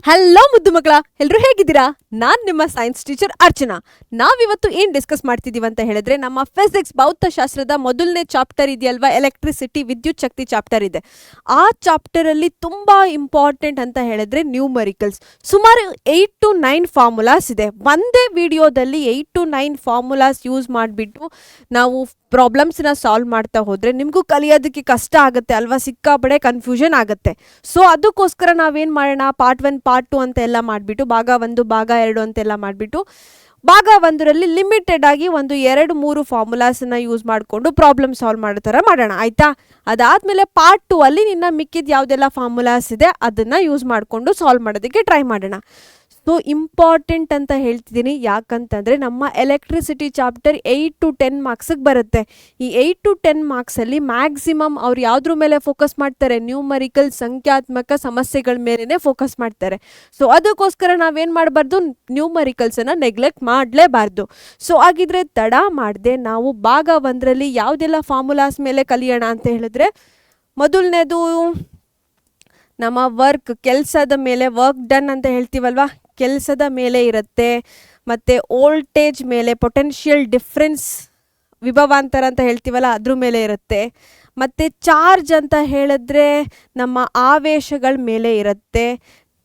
Hello ಮುದ್ದು ಮಕ್ಕಳ, ಎಲ್ಲರೂ ಹೇಗಿದ್ದೀರಾ? ನಾನು ನಿಮ್ಮ ಸೈನ್ಸ್ ಟೀಚರ್ ಅರ್ಚನಾ. ನಾವಿವತ್ತು ಏನು ಡಿಸ್ಕಸ್ ಮಾಡ್ತಿದ್ದೀವಿ ಅಂತ ಹೇಳಿದ್ರೆ, ನಮ್ಮ ಫಿಸಿಕ್ಸ್ ಭೌತಶಾಸ್ತ್ರದ ಮೊದಲನೇ ಚಾಪ್ಟರ್ ಇದೆಯಲ್ವಾ, ಎಲೆಕ್ಟ್ರಿಸಿಟಿ ವಿದ್ಯುತ್ ಶಕ್ತಿ ಚಾಪ್ಟರ್ ಇದೆ. ಆ ಚಾಪ್ಟರಲ್ಲಿ ತುಂಬ ಇಂಪಾರ್ಟೆಂಟ್ ಅಂತ ಹೇಳಿದ್ರೆ ನ್ಯೂಮರಿಕಲ್ಸ್. ಸುಮಾರು 8 to 9 ಫಾರ್ಮುಲಾಸ್ ಇದೆ. ಒಂದೇ ವಿಡಿಯೋದಲ್ಲಿ 8 to 9 ಫಾರ್ಮುಲಾಸ್ ಯೂಸ್ ಮಾಡಿಬಿಟ್ಟು ನಾವು ಪ್ರಾಬ್ಲಮ್ಸ್ನ ಸಾಲ್ವ್ ಮಾಡ್ತಾ ಹೋದರೆ ನಿಮಗೂ ಕಲಿಯೋದಕ್ಕೆ ಕಷ್ಟ ಆಗುತ್ತೆ ಅಲ್ವಾ, ಸಿಕ್ಕಾಪಡೆ ಕನ್ಫ್ಯೂಷನ್ ಆಗುತ್ತೆ. ಸೊ ಅದಕ್ಕೋಸ್ಕರ ನಾವೇನು ಮಾಡೋಣ, ಪಾರ್ಟ್ 1 ಪಾರ್ಟ್ 2 ಅಂತ ಎಲ್ಲ ಮಾಡಿಬಿಟ್ಟು ಭಾಗ 1 ಭಾಗ 2 ಅಂತೆಲ್ಲ ಮಾಡಿಬಿಟ್ಟು ಭಾಗ 1ರಲ್ಲಿ ಲಿಮಿಟೆಡ್ ಆಗಿ ಒಂದು 2-3 ಫಾರ್ಮುಲಾಸನ್ನು ಯೂಸ್ ಮಾಡಿಕೊಂಡು ಪ್ರಾಬ್ಲಮ್ ಸಾಲ್ವ್ ಮಾಡೋ ಥರ ಮಾಡೋಣ, ಆಯಿತಾ? ಅದಾದಮೇಲೆ ಪಾರ್ಟ್ 2 ಅಲ್ಲಿ ನಿನ್ನ ಮಿಕ್ಕಿದ ಯಾವುದೆಲ್ಲ ಫಾರ್ಮುಲಾಸ್ ಇದೆ ಅದನ್ನು ಯೂಸ್ ಮಾಡಿಕೊಂಡು ಸಾಲ್ವ್ ಮಾಡೋದಕ್ಕೆ ಟ್ರೈ ಮಾಡೋಣ. ಸೊ ಇಂಪಾರ್ಟೆಂಟ್ ಅಂತ ಹೇಳ್ತಿದ್ದೀನಿ, ಯಾಕಂತಂದರೆ ನಮ್ಮ ಎಲೆಕ್ಟ್ರಿಸಿಟಿ ಚಾಪ್ಟರ್ 8 to 10 ಮಾರ್ಕ್ಸಿಗೆ ಬರುತ್ತೆ. ಈ 8 to 10 ಮಾರ್ಕ್ಸಲ್ಲಿ ಮ್ಯಾಕ್ಸಿಮಮ್ ಅವ್ರು ಯಾವುದ್ರ ಮೇಲೆ ಫೋಕಸ್ ಮಾಡ್ತಾರೆ, ನ್ಯೂಮರಿಕಲ್ ಸಂಖ್ಯಾತ್ಮಕ ಸಮಸ್ಯೆಗಳ ಮೇಲೇ ಫೋಕಸ್ ಮಾಡ್ತಾರೆ. ಸೊ ಅದಕ್ಕೋಸ್ಕರ ನಾವೇನು ಮಾಡಬಾರ್ದು, ನ್ಯೂಮರಿಕಲ್ಸನ್ನು ನೆಗ್ಲೆಕ್ಟ್ ಮಾಡಲೇಬಾರ್ದು. ಸೊ ಹಾಗಿದ್ರೆ ತಡ ಮಾಡದೆ ನಾವು ಭಾಗ 1ರಲ್ಲಿ ಯಾವುದೆಲ್ಲ ಫಾರ್ಮುಲಾಸ್ ಮೇಲೆ ಕಲಿಯೋಣ ಅಂತ ಹೇಳಿದ್ರೆ, ಮೊದಲನೇದು ನಮ್ಮ ಕೆಲಸದ ಮೇಲೆ, ವರ್ಕ್ ಡನ್ ಅಂತ ಹೇಳ್ತೀವಲ್ವಾ, ಕೆಲಸದ ಮೇಲೆ ಇರುತ್ತೆ. ಮತ್ತು ವೋಲ್ಟೇಜ್ ಮೇಲೆ, ಪೊಟೆನ್ಷಿಯಲ್ ಡಿಫ್ರೆನ್ಸ್ ವಿಭವಾಂತರ ಅಂತ ಹೇಳ್ತೀವಲ್ಲ ಅದ್ರ ಮೇಲೆ ಇರುತ್ತೆ. ಮತ್ತು ಚಾರ್ಜ್ ಅಂತ ಹೇಳಿದ್ರೆ ನಮ್ಮ ಆವೇಶಗಳ ಮೇಲೆ ಇರುತ್ತೆ.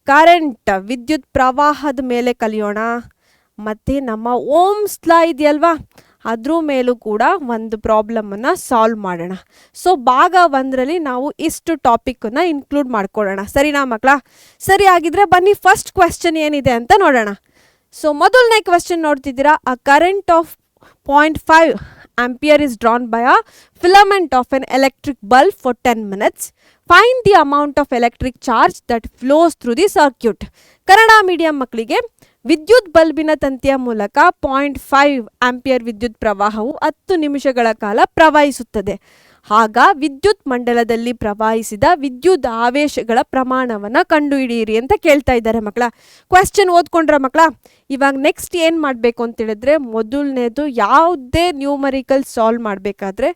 ಕರೆಂಟ್ ವಿದ್ಯುತ್ ಪ್ರವಾಹದ ಮೇಲೆ ಕಲಿಯೋಣ. ಮತ್ತು ನಮ್ಮ ಓಮ್ಸ್ ಲಾ ಇದೆಯಲ್ವಾ, ಅದ್ರ ಮೇಲೂ ಕೂಡ ಒಂದು ಪ್ರಾಬ್ಲಮನ್ನು ಸಾಲ್ವ್ ಮಾಡೋಣ. ಸೊ ಭಾಗ 1ರಲ್ಲಿ ನಾವು ಇಷ್ಟು ಟಾಪಿಕ್ಕನ್ನು ಇನ್ಕ್ಲೂಡ್ ಮಾಡ್ಕೊಳ್ಳೋಣ, ಸರಿನಾ ಮಕ್ಕಳ? ಸರಿ, ಆಗಿದ್ರೆ ಬನ್ನಿ ಫಸ್ಟ್ ಕ್ವೆಶ್ಚನ್ ಏನಿದೆ ಅಂತ ನೋಡೋಣ. ಸೊ ಮೊದಲನೇ ಕ್ವೆಶ್ಚನ್ ನೋಡ್ತಿದ್ದೀರಾ, ಅ current off 0.5 ampere is drawn by a filament of an electric bulb for 10 minutes. Find the amount of electric charge that flows through the circuit. Kannada medium ಮಕ್ಕಳಿಗೆ, ವಿದ್ಯುತ್ ಬಲ್ಬಿನ ತಂತಿಯ ಮೂಲಕ 0.5 ಆಂಪಿಯರ್ ವಿದ್ಯುತ್ ಪ್ರವಾಹವು 10 ನಿಮಿಷಗಳ ಕಾಲ ಪ್ರವಹಿಸುತ್ತದೆ. ಆಗ ವಿದ್ಯುತ್ ಮಂಡಲದಲ್ಲಿ ಪ್ರವಹಿಸಿದ ವಿದ್ಯುತ್ ಆವೇಶಗಳ ಪ್ರಮಾಣವನ್ನು ಕಂಡುಹಿಡಿಯಿರಿ ಅಂತ ಕೇಳ್ತಾ ಇದ್ದಾರೆ ಮಕ್ಕಳ. ಕ್ವೆಶ್ಚನ್ ಓದ್ಕೊಂಡ್ರ ಮಕ್ಕಳ? ಇವಾಗ ನೆಕ್ಸ್ಟ್ ಏನು ಮಾಡಬೇಕು ಅಂತ ಹೇಳಿದ್ರೆ, ಮೊದಲನೇದು ಯಾವುದೇ ನ್ಯೂಮರಿಕಲ್ ಸಾಲ್ವ್ ಮಾಡಬೇಕಾದ್ರೆ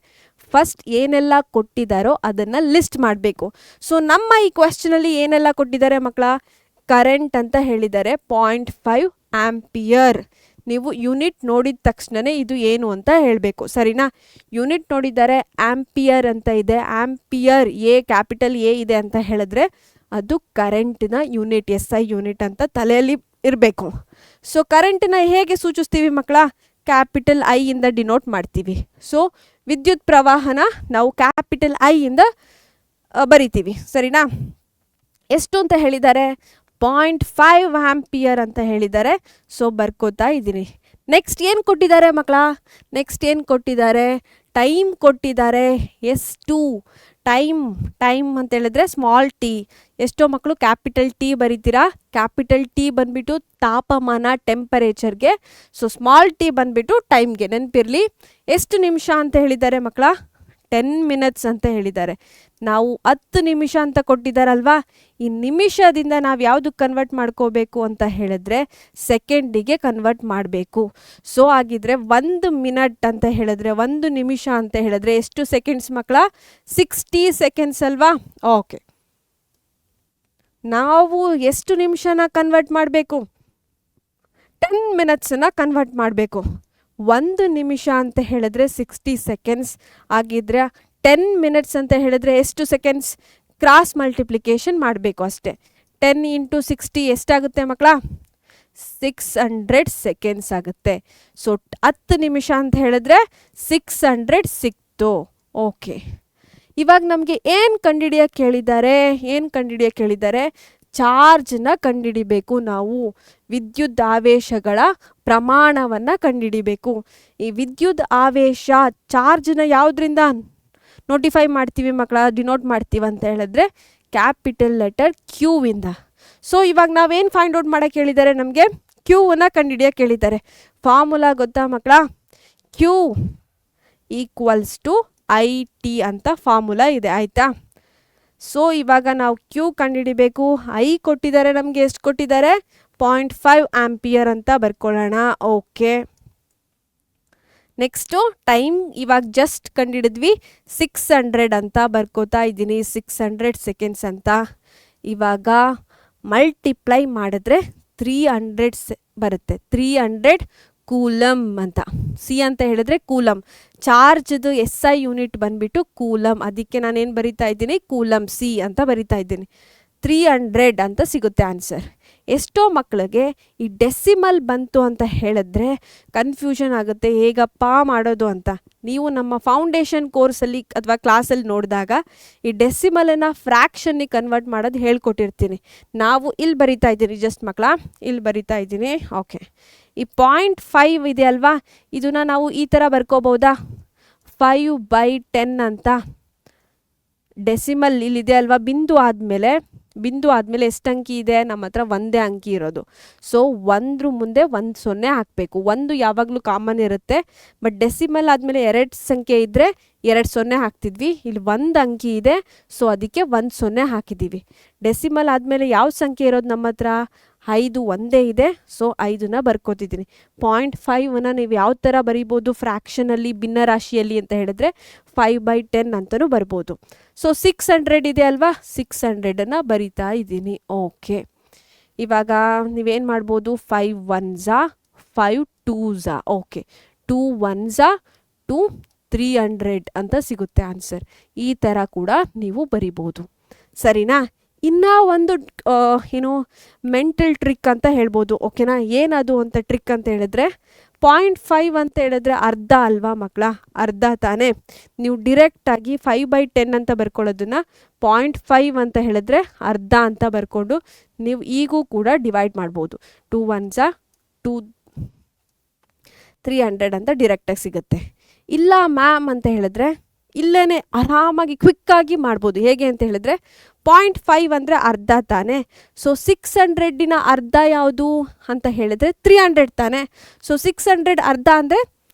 ಫಸ್ಟ್ ಏನೆಲ್ಲ ಕೊಟ್ಟಿದ್ದಾರೋ ಅದನ್ನು ಲಿಸ್ಟ್ ಮಾಡಬೇಕು. ಸೊ ನಮ್ಮ ಈ ಕ್ವೆಶ್ಚನಲ್ಲಿ ಏನೆಲ್ಲ ಕೊಟ್ಟಿದ್ದಾರೆ ಮಕ್ಕಳ? ಕರೆಂಟ್ ಅಂತ ಹೇಳಿದ್ದಾರೆ 0.5 ಆಂಪಿಯರ್. ನೀವು ಯೂನಿಟ್ ನೋಡಿದ ತಕ್ಷಣವೇ ಇದು ಏನು ಅಂತ ಹೇಳಬೇಕು, ಸರಿನಾ? ಯೂನಿಟ್ ನೋಡಿದ್ದಾರೆ, ಆಂಪಿಯರ್ ಅಂತ ಇದೆ. ಆಂಪಿಯರ್ ಕ್ಯಾಪಿಟಲ್ ಎ ಇದೆ ಅಂತ ಹೇಳಿದ್ರೆ ಅದು ಕರೆಂಟಿನ ಯೂನಿಟ್, SI ಯೂನಿಟ್ ಅಂತ ತಲೆಯಲ್ಲಿ ಇರಬೇಕು. ಸೊ ಕರೆಂಟನ್ನ ಹೇಗೆ ಸೂಚಿಸ್ತೀವಿ ಮಕ್ಕಳ? ಕ್ಯಾಪಿಟಲ್ ಐ ಇಂದ ಡಿನೋಟ್ ಮಾಡ್ತೀವಿ. ಸೊ ವಿದ್ಯುತ್ ಪ್ರವಾಹನ ನಾವು ಕ್ಯಾಪಿಟಲ್ ಐ ಇಂದ ಬರಿತೀವಿ, ಸರಿನಾ? ಎಷ್ಟು ಅಂತ ಹೇಳಿದ್ದಾರೆ? 0.5 ಆಂಪಿಯರ್ ಅಂತ ಹೇಳಿದ್ದಾರೆ. ಸೊ ಬರ್ಕೋತಾ ಇದ್ದೀನಿ. ನೆಕ್ಸ್ಟ್ ಏನು ಕೊಟ್ಟಿದ್ದಾರೆ ಮಕ್ಕಳ? ನೆಕ್ಸ್ಟ್ ಏನು ಕೊಟ್ಟಿದ್ದಾರೆ? ಟೈಮ್ ಕೊಟ್ಟಿದ್ದಾರೆ. ಎಷ್ಟು ಟೈಮ್ ಅಂತ ಹೇಳಿದ್ರೆ ಸ್ಮಾಲ್ ಟಿ. ಎಷ್ಟೋ ಮಕ್ಕಳು ಕ್ಯಾಪಿಟಲ್ ಟಿ ಬರೀತೀರಾ. ಕ್ಯಾಪಿಟಲ್ ಟಿ ಬಂದ್ಬಿಟ್ಟು ತಾಪಮಾನ, ಟೆಂಪರೇಚರ್ಗೆ. ಸೊ ಸ್ಮಾಲ್ ಟಿ ಬಂದ್ಬಿಟ್ಟು ಟೈಮ್ಗೆ, ನೆನಪಿರಲಿ. ಎಷ್ಟು ನಿಮಿಷ ಅಂತ ಹೇಳಿದ್ದಾರೆ ಮಕ್ಕಳ? 10 minutes ಅಂತ ಹೇಳಿದ್ದಾರೆ. ನಾವು 10 ನಿಮಿಷ ಅಂತ ಕೊಟ್ಟಿದ್ದಾರಲ್ವಾ, ಈ ನಿಮಿಷದಿಂದ ನಾವು ಯಾವುದಕ್ಕೆ ಕನ್ವರ್ಟ್ ಮಾಡ್ಕೋಬೇಕು ಅಂತ ಹೇಳಿದ್ರೆ ಸೆಕೆಂಡಿಗೆ ಕನ್ವರ್ಟ್ ಮಾಡಬೇಕು. ಸೊ ಆಗಿದ್ರೆ 1 minute ಅಂತ ಹೇಳಿದ್ರೆ, 1 ನಿಮಿಷ ಅಂತ ಹೇಳಿದ್ರೆ ಎಷ್ಟು ಸೆಕೆಂಡ್ಸ್ ಮಕ್ಕಳ? 60 seconds ಅಲ್ವಾ? ಓಕೆ, ನಾವು ಎಷ್ಟು ನಿಮಿಷನ ಕನ್ವರ್ಟ್ ಮಾಡಬೇಕು? 10 minutesನ ಕನ್ವರ್ಟ್ ಮಾಡಬೇಕು. 1 ನಿಮಿಷ ಅಂತ ಹೇಳಿದ್ರೆ 60 seconds ಆಗಿದ್ರೆ 10 minutes ಅಂತ ಹೇಳಿದ್ರೆ ಎಷ್ಟು ಸೆಕೆಂಡ್ಸ್? ಕ್ರಾಸ್ ಮಲ್ಟಿಪ್ಲಿಕೇಶನ್ ಮಾಡಬೇಕು ಅಷ್ಟೇ. 10 into 60 ಎಷ್ಟಾಗುತ್ತೆ ಮಕ್ಕಳ? 600 seconds ಆಗುತ್ತೆ. ಸೊ 10 ನಿಮಿಷ ಅಂತ ಹೇಳಿದ್ರೆ 600 ಸಿಕ್ತು. ಓಕೆ, ಇವಾಗ ನಮಗೆ ಏನು ಕಂಡುಹಿಡಿಯೋಕ್ಕೆ ಹೇಳಿದ್ದಾರೆ? ಚಾರ್ಜನ್ನ ಕಂಡುಹಿಡಿಬೇಕು. ನಾವು ವಿದ್ಯುತ್ ಆವೇಶಗಳ ಪ್ರಮಾಣವನ್ನು ಕಂಡುಹಿಡಿಬೇಕು. ಈ ವಿದ್ಯುತ್ ಆವೇಶ ಚಾರ್ಜನ್ನ ಯಾವುದರಿಂದ ನೋಟಿಫೈ ಮಾಡ್ತೀವಿ ಮಕ್ಕಳ, ಡಿನೋಟ್ ಮಾಡ್ತೀವಿ ಅಂತ ಹೇಳಿದ್ರೆ ಕ್ಯಾಪಿಟಲ್ ಲೆಟರ್ ಕ್ಯೂ ಇಂದ. ಸೊ ಇವಾಗ ನಾವೇನು ಫೈಂಡ್ ಔಟ್ ಮಾಡೋಕ್ಕೆ ಹೇಳಿದ್ದಾರೆ? ನಮಗೆ ಕ್ಯೂವನ್ನು ಕಂಡುಹಿಡಿಯೋಕ್ಕೆ ಹೇಳಿದ್ದಾರೆ. ಫಾರ್ಮುಲಾ ಗೊತ್ತಾ ಮಕ್ಕಳ? ಕ್ಯೂ ಈಕ್ವಲ್ಸ್ ಟು IT ಅಂತ ಫಾರ್ಮುಲಾ ಇದೆ, ಆಯಿತಾ? ಸೊ ಇವಾಗ ನಾವು ಕ್ಯೂ ಕಂಡುಹಿಡಿಬೇಕು. ಐ ಕೊಟ್ಟಿದ್ದಾರೆ ನಮಗೆ, ಎಷ್ಟು ಕೊಟ್ಟಿದ್ದಾರೆ? 0.5 ಆಂಪಿಯರ್ ಅಂತ ಬರ್ಕೊಳ್ಳೋಣ. ಓಕೆ, ನೆಕ್ಸ್ಟು ಟೈಮ್ ಇವಾಗ ಜಸ್ಟ್ ಕಂಡುಹಿಡಿದ್ವಿ, 600 ಅಂತ ಬರ್ಕೋತಾ ಇದ್ದೀನಿ. 600 seconds ಅಂತ. ಇವಾಗ ಮಲ್ಟಿಪ್ಲೈ ಮಾಡಿದ್ರೆ 300 ಬರುತ್ತೆ. 300 ಕೂಲಮ್ ಅಂತ. ಸಿ ಅಂತ ಹೇಳಿದ್ರೆ ಕೂಲಮ್. ಚಾರ್ಜ್ದು SI ಯೂನಿಟ್ ಬಂದ್ಬಿಟ್ಟು ಕೂಲಮ್. ಅದಕ್ಕೆ ನಾನೇನು ಬರಿತಾ ಇದ್ದೀನಿ, ಕೂಲಮ್ ಸಿ ಅಂತ ಬರಿತಾ ಇದ್ದೀನಿ. 300 ಅಂತ ಸಿಗುತ್ತೆ ಆನ್ಸರ್. ಎಷ್ಟೋ ಮಕ್ಕಳಿಗೆ ಈ ಡೆಸಿಮಲ್ ಬಂತು ಅಂತ ಹೇಳಿದ್ರೆ ಕನ್ಫ್ಯೂಷನ್ ಆಗುತ್ತೆ, ಹೇಗಪ್ಪ ಮಾಡೋದು ಅಂತ. ನೀವು ನಮ್ಮ ಫೌಂಡೇಶನ್ ಕೋರ್ಸಲ್ಲಿ ಅಥವಾ ಕ್ಲಾಸಲ್ಲಿ ನೋಡಿದಾಗ ಈ ಡೆಸಿಮಲನ್ನು ಫ್ರ್ಯಾಕ್ಷನ್ನಿಗೆ ಕನ್ವರ್ಟ್ ಮಾಡೋದು ಹೇಳ್ಕೊಟ್ಟಿರ್ತೀನಿ. ನಾವು ಇಲ್ಲಿ ಬರಿತಾ ಇದ್ದೀನಿ, ಜಸ್ಟ್ ಮಕ್ಕಳ ಇಲ್ಲಿ ಬರಿತಾ ಇದ್ದೀನಿ. ಓಕೆ, ಈ 0.5 ಇದೆ ಅಲ್ವಾ, ಇದನ್ನು ನಾವು ಈ ಥರ ಬರ್ಕೋಬೋದಾ, 5/10 ಅಂತ. ಡೆಸಿಮಲ್ ಇಲ್ಲಿದೆ ಅಲ್ವಾ, ಬಿಂದು ಆದಮೇಲೆ ಎಷ್ಟು ಅಂಕಿ ಇದೆ, ನಮ್ಮ ಹತ್ರ ಒಂದೇ ಅಂಕಿ ಇರೋದು. ಸೊ 1 ಮುಂದೆ 1 0 ಹಾಕಬೇಕು. 1 ಯಾವಾಗಲೂ ಕಾಮನ್ ಇರುತ್ತೆ, ಬಟ್ ಡೆಸಿಮಲ್ ಆದಮೇಲೆ 2 ಸಂಖ್ಯೆ ಇದ್ದರೆ 2 0 ಹಾಕ್ತಿದ್ವಿ. ಇಲ್ಲಿ 1 ಅಂಕಿ ಇದೆ, ಸೊ ಅದಕ್ಕೆ 1 0 ಹಾಕಿದ್ದೀವಿ. ಡೆಸಿಮಲ್ ಆದಮೇಲೆ ಯಾವ ಸಂಖ್ಯೆ ಇರೋದು ನಮ್ಮ ಹತ್ರ, 5 ಒಂದೇ ಇದೆ, ಸೊ 5ನ ಬರ್ಕೋತಿದ್ದೀನಿ. 0.5ನ ನೀವು ಯಾವ ಥರ ಬರಿಬೋದು ಫ್ರ್ಯಾಕ್ಷನಲ್ಲಿ, ಭಿನ್ನರಾಶಿಯಲ್ಲಿ ಅಂತ ಹೇಳಿದ್ರೆ 5/10 ಅಂತಲೂ ಬರ್ಬೋದು. ಸೊ 600 ಇದೆ ಅಲ್ವಾ, 600ನ್ನು ಬರಿತಾ ಇದ್ದೀನಿ. ಓಕೆ, ಇವಾಗ ನೀವೇನು ಮಾಡ್ಬೋದು, 5 1s 5 2s. ಓಕೆ, 2 1s 2 300 ಅಂತ ಸಿಗುತ್ತೆ ಆನ್ಸರ್. ಈ ಥರ ಕೂಡ ನೀವು ಬರಿಬೋದು. ಸರಿನಾ? ಇನ್ನೂ ಒಂದು ಮೆಂಟಲ್ ಟ್ರಿಕ್ ಅಂತ ಹೇಳ್ಬೋದು. ಓಕೆನಾ? ಏನದು ಅಂತ ಟ್ರಿಕ್ ಅಂತ ಹೇಳಿದ್ರೆ, 0.5 ಅಂತ ಹೇಳಿದ್ರೆ ಅರ್ಧ ಅಲ್ವಾ ಮಕ್ಕಳ, ಅರ್ಧ ತಾನೇ. ನೀವು ಡಿರೆಕ್ಟಾಗಿ 5/10 ಅಂತ ಬರ್ಕೊಳ್ಳೋದನ್ನು 0.5 ಅಂತ ಹೇಳಿದ್ರೆ ಅರ್ಧ ಅಂತ ಬರ್ಕೊಂಡು ನೀವು ಈಗೂ ಕೂಡ ಡಿವೈಡ್ ಮಾಡ್ಬೋದು. 2 1s 2 300 ಅಂತ ಡಿರೆಕ್ಟಾಗಿ ಸಿಗುತ್ತೆ. ಇಲ್ಲ ಮ್ಯಾಮ್ ಅಂತ ಹೇಳಿದ್ರೆ ಇಲ್ಲೇ ಆರಾಮಾಗಿ ಕ್ವಿಕ್ಕಾಗಿ ಮಾಡ್ಬೋದು. ಹೇಗೆ ಅಂತ ಹೇಳಿದ್ರೆ 0.5 ಅಂದರೆ ಅರ್ಧ ತಾನೆ. ಸೊ 600ನ ಅರ್ಧ ಯಾವುದು ಅಂತ ಹೇಳಿದ್ರೆ 300 ತಾನೆ. ಸೊ 600 ಅರ್ಧ ಅಂದರೆ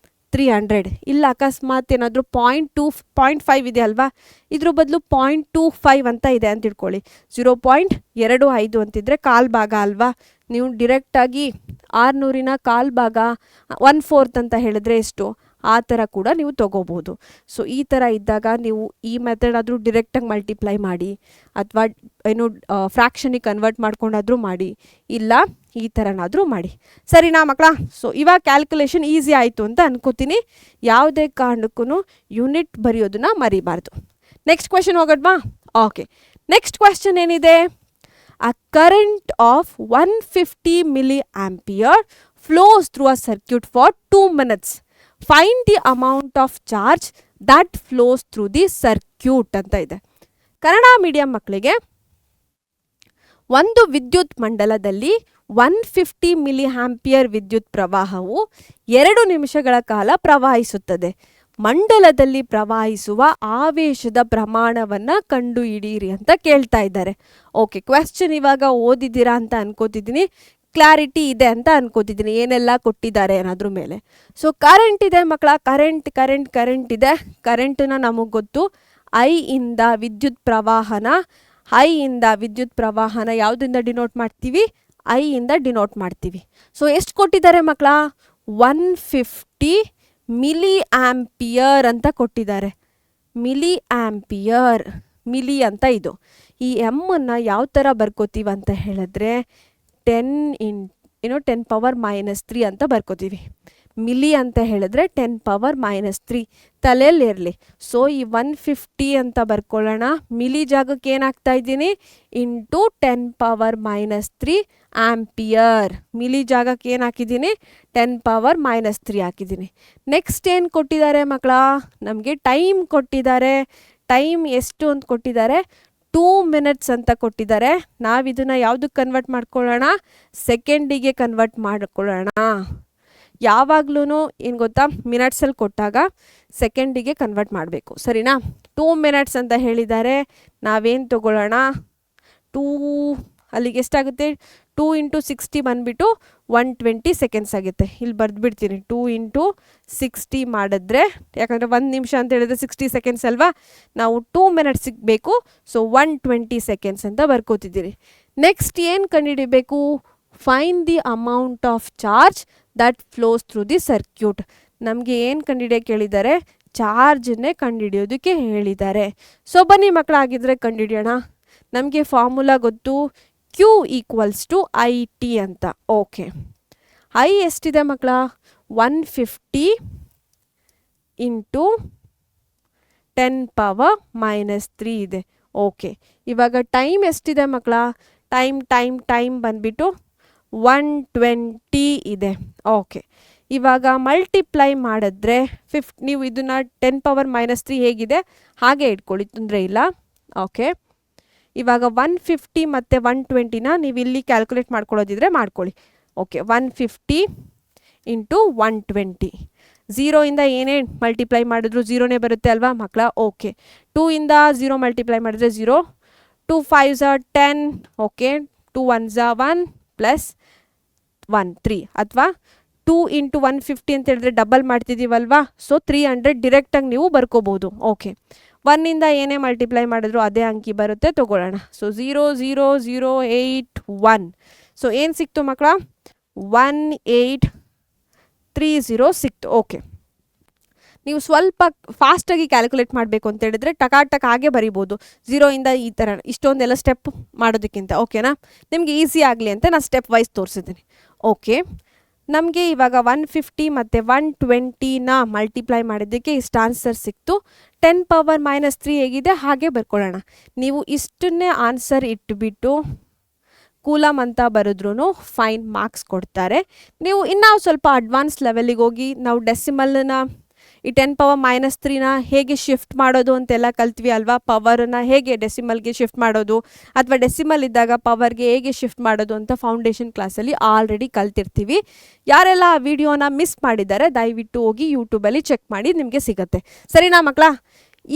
300. ಇಲ್ಲ ಅಕಸ್ಮಾತ್ ಏನಾದರೂ 0.5 ಇದೆ ಅಲ್ವಾ, ಇದ್ರ ಬದಲು 0.25 ಅಂತ ಇದೆ ಅಂತ ಇಟ್ಕೊಳ್ಳಿ. 0.25 ಅಂತಿದ್ರೆ ಕಾಲು ಭಾಗ ಅಲ್ವಾ. ನೀವು ಡಿರೆಕ್ಟಾಗಿ 600ನ ಕಾಲು ಭಾಗ 1/4 ಅಂತ ಹೇಳಿದ್ರೆ ಎಷ್ಟು, ಆ ಥರ ಕೂಡ ನೀವು ತೊಗೋಬೋದು. ಸೊ ಈ ಥರ ಇದ್ದಾಗ ನೀವು ಈ ಮೆಥಡ್ ಆದರೂ ಡಿರೆಕ್ಟಾಗಿ ಮಲ್ಟಿಪ್ಲೈ ಮಾಡಿ, ಅಥವಾ ಫ್ರ್ಯಾಕ್ಷನಿಗೆ ಕನ್ವರ್ಟ್ ಮಾಡ್ಕೊಂಡಾದರೂ ಮಾಡಿ, ಇಲ್ಲ ಈ ಥರನಾದರೂ ಮಾಡಿ. ಸರಿನಾ ಮಕ್ಕಳ? ಸೊ ಇವಾಗ ಕ್ಯಾಲ್ಕುಲೇಷನ್ ಈಸಿ ಆಯಿತು ಅಂತ ಅನ್ಕೋತೀನಿ. ಯಾವುದೇ ಕಾರಣಕ್ಕೂ ಯೂನಿಟ್ ಬರೆಯೋದನ್ನ ಮರಿಬಾರ್ದು. ನೆಕ್ಸ್ಟ್ ಕ್ವೆಶನ್ ಹೋಗೋದ್ವಾ? ಓಕೆ, ನೆಕ್ಸ್ಟ್ ಕ್ವೆಶ್ಚನ್ ಏನಿದೆ, a current of 150 milliampere flows through a circuit for 2 minutes. Find the amount of charge that flows through the circuit ಅಂತ ಇದೆ. ಕನ್ನಡ ಮೀಡಿಯಂ ಮಕ್ಕಳಿಗೆ ಒಂದು ವಿದ್ಯುತ್ ಮಂಡಲದಲ್ಲಿ 150 ಮಿಲಿಆಂಪಿಯರ್ ವಿದ್ಯುತ್ ಪ್ರವಾಹವು 2 ನಿಮಿಷಗಳ ಕಾಲ ಪ್ರವಹಿಸುತ್ತದೆ. ಮಂಡಲದಲ್ಲಿ ಪ್ರವಹಿಸುವ ಆವೇಶದ ಪ್ರಮಾಣವನ್ನು ಕಂಡುಹಿಡಿಯಿರಿ ಅಂತ ಕೇಳ್ತಾ ಇದ್ದಾರೆ. ಓಕೆ, ಕ್ವೆಶ್ಚನ್ ಇವಾಗ ಓದಿದ್ದೀರಾ ಅಂತ ಅನ್ಕೋತಿದ್ದೀನಿ, ಕ್ಲಾರಿಟಿ ಇದೆ ಅಂತ ಅನ್ಕೋತಿದ್ದೀನಿ ಏನೆಲ್ಲ ಕೊಟ್ಟಿದ್ದಾರೆ ಅನ್ನೋದ್ರ ಮೇಲೆ. ಸೊ ಕರೆಂಟ್ ಇದೆ ಮಕ್ಕಳ, ಕರೆಂಟ್ ಇದೆ. ಕರೆಂಟನ್ನ ನಮಗೆ ಗೊತ್ತು, ಐ ಇಂದ ವಿದ್ಯುತ್ ಪ್ರವಾಹನ ಯಾವುದರಿಂದ ಡಿನೋಟ್ ಮಾಡ್ತೀವಿ, ಐ ಇಂದ ಡಿನೋಟ್ ಮಾಡ್ತೀವಿ. ಸೊ ಎಷ್ಟು ಕೊಟ್ಟಿದ್ದಾರೆ ಮಕ್ಕಳ, 150 ಮಿಲಿಆಂಪಿಯರ್ ಅಂತ ಕೊಟ್ಟಿದ್ದಾರೆ. ಮಿಲಿಆಂಪಿಯರ್, ಮಿಲಿ ಅಂತ ಇದು. ಈ ಎಮ್ಮನ್ನು ಯಾವ ಥರ ಬರ್ಕೋತೀವಿ ಅಂತ ಹೇಳಿದ್ರೆ 10 ಪವರ್ -3 ಅಂತ ಬರ್ಕೋತೀವಿ. ಮಿಲಿ ಅಂತ ಹೇಳಿದ್ರೆ 10⁻³ ತಲೆಯಲ್ಲಿ ಇರಲಿ. ಸೊ ಈ 150 ಅಂತ ಬರ್ಕೊಳ್ಳೋಣ, ಮಿಲಿ ಜಾಗಕ್ಕೆ ಏನಾಗ್ತಾ ಇದ್ದೀನಿ, ಇಂಟು 10⁻³ ಆಂಪಿಯರ್. ಮಿಲಿ ಜಾಗಕ್ಕೆ ಏನು ಹಾಕಿದ್ದೀನಿ, 10⁻³ ಹಾಕಿದ್ದೀನಿ. ನೆಕ್ಸ್ಟ್ ಏನು ಕೊಟ್ಟಿದ್ದಾರೆ ಮಕ್ಕಳ, ನಮಗೆ ಟೈಮ್ ಕೊಟ್ಟಿದ್ದಾರೆ. ಟೈಮ್ ಎಷ್ಟು ಅಂತ ಕೊಟ್ಟಿದ್ದಾರೆ, 2 minutes ಅಂತ ಕೊಟ್ಟಿದ್ದಾರೆ. ನಾವಿದನ್ನು ಯಾವುದಕ್ಕೆ ಕನ್ವರ್ಟ್ ಮಾಡ್ಕೊಳ್ಳೋಣ, ಸೆಕೆಂಡಿಗೆ ಕನ್ವರ್ಟ್ ಮಾಡ್ಕೊಳ್ಳೋಣ. ಯಾವಾಗ್ಲೂ ಏನು ಗೊತ್ತಾ, ಮಿನಿಟ್ಸಲ್ಲಿ ಕೊಟ್ಟಾಗ ಸೆಕೆಂಡಿಗೆ ಕನ್ವರ್ಟ್ ಮಾಡಬೇಕು. ಸರಿನಾ? 2 minutes ಅಂತ ಹೇಳಿದ್ದಾರೆ. ನಾವೇನು ತಗೊಳ್ಳೋಣ, 2 ಅಲ್ಲಿಗೆ ಎಷ್ಟಾಗುತ್ತೆ, 2 × 60 ಬಂದುಬಿಟ್ಟು 120 seconds ಆಗುತ್ತೆ. ಇಲ್ಲಿ ಬರೆದ್ಬಿಡ್ತೀನಿ, 2 × 60 ಮಾಡಿದ್ರೆ, ಯಾಕಂದರೆ 1 ನಿಮಿಷ ಅಂತ ಹೇಳಿದ್ರೆ 60 seconds ಅಲ್ವಾ, ನಾವು 2 minutes ಸಿಗಬೇಕು. ಸೊ 120 seconds ಅಂತ ಬರ್ಕೋತಿದ್ದೀರಿ. ನೆಕ್ಸ್ಟ್ ಏನು ಕಂಡುಹಿಡಿಬೇಕು, find the amount of charge that flows through the circuit. ನಮಗೆ ಏನು ಕಂಡುಹಿಡಿಯೋಕೆ ಹೇಳಿದ್ದಾರೆ, ಚಾರ್ಜನ್ನೇ ಕಂಡುಹಿಡಿಯೋದಕ್ಕೆ ಹೇಳಿದ್ದಾರೆ. ಸೊ ಬನ್ನಿ ಮಕ್ಕಳಾಗಿದ್ದರೆ ಕಂಡುಹಿಡಿಯೋಣ. ನಮಗೆ ಫಾರ್ಮುಲಾ ಗೊತ್ತು, Q equals to I T ಅಂತ. ಓಕೆ, ಐ ಎಷ್ಟಿದೆ ಮಕ್ಕಳ? 150 ಇಂಟು 10⁻³ ಇದೆ. ಓಕೆ, ಇವಾಗ ಟೈಮ್ ಎಷ್ಟಿದೆ ಮಕ್ಕಳ? ಟೈಮ್ ಬಂದ್ಬಿಟ್ಟು 120 ಇದೆ. ಓಕೆ, ಇವಾಗ ಮಲ್ಟಿಪ್ಲೈ ಮಾಡಿದ್ರೆ ನೀವು ಇದನ್ನು 10⁻³ ಹೇಗಿದೆ ಹಾಗೆ ಇಟ್ಕೊಳ್ಳಿ, ತೊಂದರೆ ಇಲ್ಲ. ಓಕೆ, ಇವಾಗ 150 ಮತ್ತು 120ನ ನೀವು ಇಲ್ಲಿ ಕ್ಯಾಲ್ಕುಲೇಟ್ ಮಾಡ್ಕೊಳ್ಳೋದಿದ್ರೆ ಮಾಡ್ಕೊಳ್ಳಿ. Okay, 150 into 120. 0 ಇಂದ ಏನೇ ಮಲ್ಟಿಪ್ಲೈ ಮಾಡಿದ್ರು 0ನೇ ಬರುತ್ತೆ ಅಲ್ವಾ ಮಕ್ಕಳ? ಓಕೆ, 2 ಇಂದ 0 ಮಲ್ಟಿಪ್ಲೈ ಮಾಡಿದ್ರೆ 0, 2 5s 10, ಓಕೆ, 2 1s 1 ಪ್ಲಸ್ 1 3, ಅಥವಾ 2 ಇಂಟು 150 ಅಂತ ಹೇಳಿದ್ರೆ ಡಬಲ್ ಮಾಡ್ತಿದ್ದೀವಲ್ವಾ, ಸೊ 300 ಡೈರೆಕ್ಟಾಗಿ ನೀವು ಬರ್ಕೋಬೋದು. ಓಕೆ, 1 ಇಂದ ಏನೇ ಮಲ್ಟಿಪ್ಲೈ ಮಾಡಿದ್ರು ಅದೇ ಅಂಕಿ ಬರುತ್ತೆ, ತಗೊಳ್ಳೋಣ. ಸೊ 0 0 0 8 1. ಸೊ ಏನು ಸಿಕ್ತು ಮಕ್ಕಳ? 1830 ಸಿಕ್ತು. ಓಕೆ, ನೀವು ಸ್ವಲ್ಪ ಫಾಸ್ಟಾಗಿ ಕ್ಯಾಲ್ಕುಲೇಟ್ ಮಾಡಬೇಕು ಅಂತ ಹೇಳಿದ್ರೆ ಟಕಾಟಕ್ ಹಾಗೆ ಬರಿಬೋದು, 0 ಇಂದ ಈ ಥರ ಇಷ್ಟೊಂದೆಲ್ಲ ಸ್ಟೆಪ್ ಮಾಡೋದಕ್ಕಿಂತ. ಓಕೆನಾ, ನಿಮಗೆ ಈಸಿ ಆಗಲಿ ಅಂತ ನಾನು ಸ್ಟೆಪ್ ವೈಸ್ ತೋರಿಸಿದ್ದೀನಿ. ಓಕೆ, ನಮಗೆ ಇವಾಗ 150 ಮತ್ತು 120ನ ಮಲ್ಟಿಪ್ಲೈ ಮಾಡಿದ್ದಕ್ಕೆ ಇಷ್ಟು ಆನ್ಸರ್ ಸಿಕ್ತು. 10⁻³ ಹೇಗಿದೆ ಹಾಗೆ ಬರ್ಕೊಳ್ಳೋಣ. ನೀವು ಇಷ್ಟನ್ನೇ ಆನ್ಸರ್ ಇಟ್ಬಿಟ್ಟು ಕೂಲಮ್ ಅಂತ ಬರೆದ್ರೂ ಫೈನ್ ಮಾರ್ಕ್ಸ್ ಕೊಡ್ತಾರೆ. ನೀವು ಇನ್ನೂ ಸ್ವಲ್ಪ ಅಡ್ವಾನ್ಸ್ ಲೆವೆಲಿಗೆ ಹೋಗಿ ನಾವು ಡೆಸಿಮಲ್ನ ಈ 10⁻³ ಹೇಗೆ ಶಿಫ್ಟ್ ಮಾಡೋದು ಅಂತೆಲ್ಲ ಕಲ್ತ್ವಿ ಅಲ್ವಾ, ಪವರನ್ನು ಹೇಗೆ ಡೆಸಿಮಲ್ಗೆ ಶಿಫ್ಟ್ ಮಾಡೋದು ಅಥವಾ ಡೆಸಿಮಲ್ ಇದ್ದಾಗ ಪವರ್ಗೆ ಹೇಗೆ ಶಿಫ್ಟ್ ಮಾಡೋದು ಅಂತ ಫೌಂಡೇಶನ್ ಕ್ಲಾಸಲ್ಲಿ ಆಲ್ರೆಡಿ ಕಲ್ತಿರ್ತೀವಿ. ಯಾರೆಲ್ಲ ಆ ವಿಡಿಯೋನ ಮಿಸ್ ಮಾಡಿದ್ದಾರೆ ದಯವಿಟ್ಟು ಹೋಗಿ ಯೂಟ್ಯೂಬಲ್ಲಿ ಚೆಕ್ ಮಾಡಿ, ನಿಮಗೆ ಸಿಗುತ್ತೆ. ಸರಿನಾ ಮಕ್ಕಳ?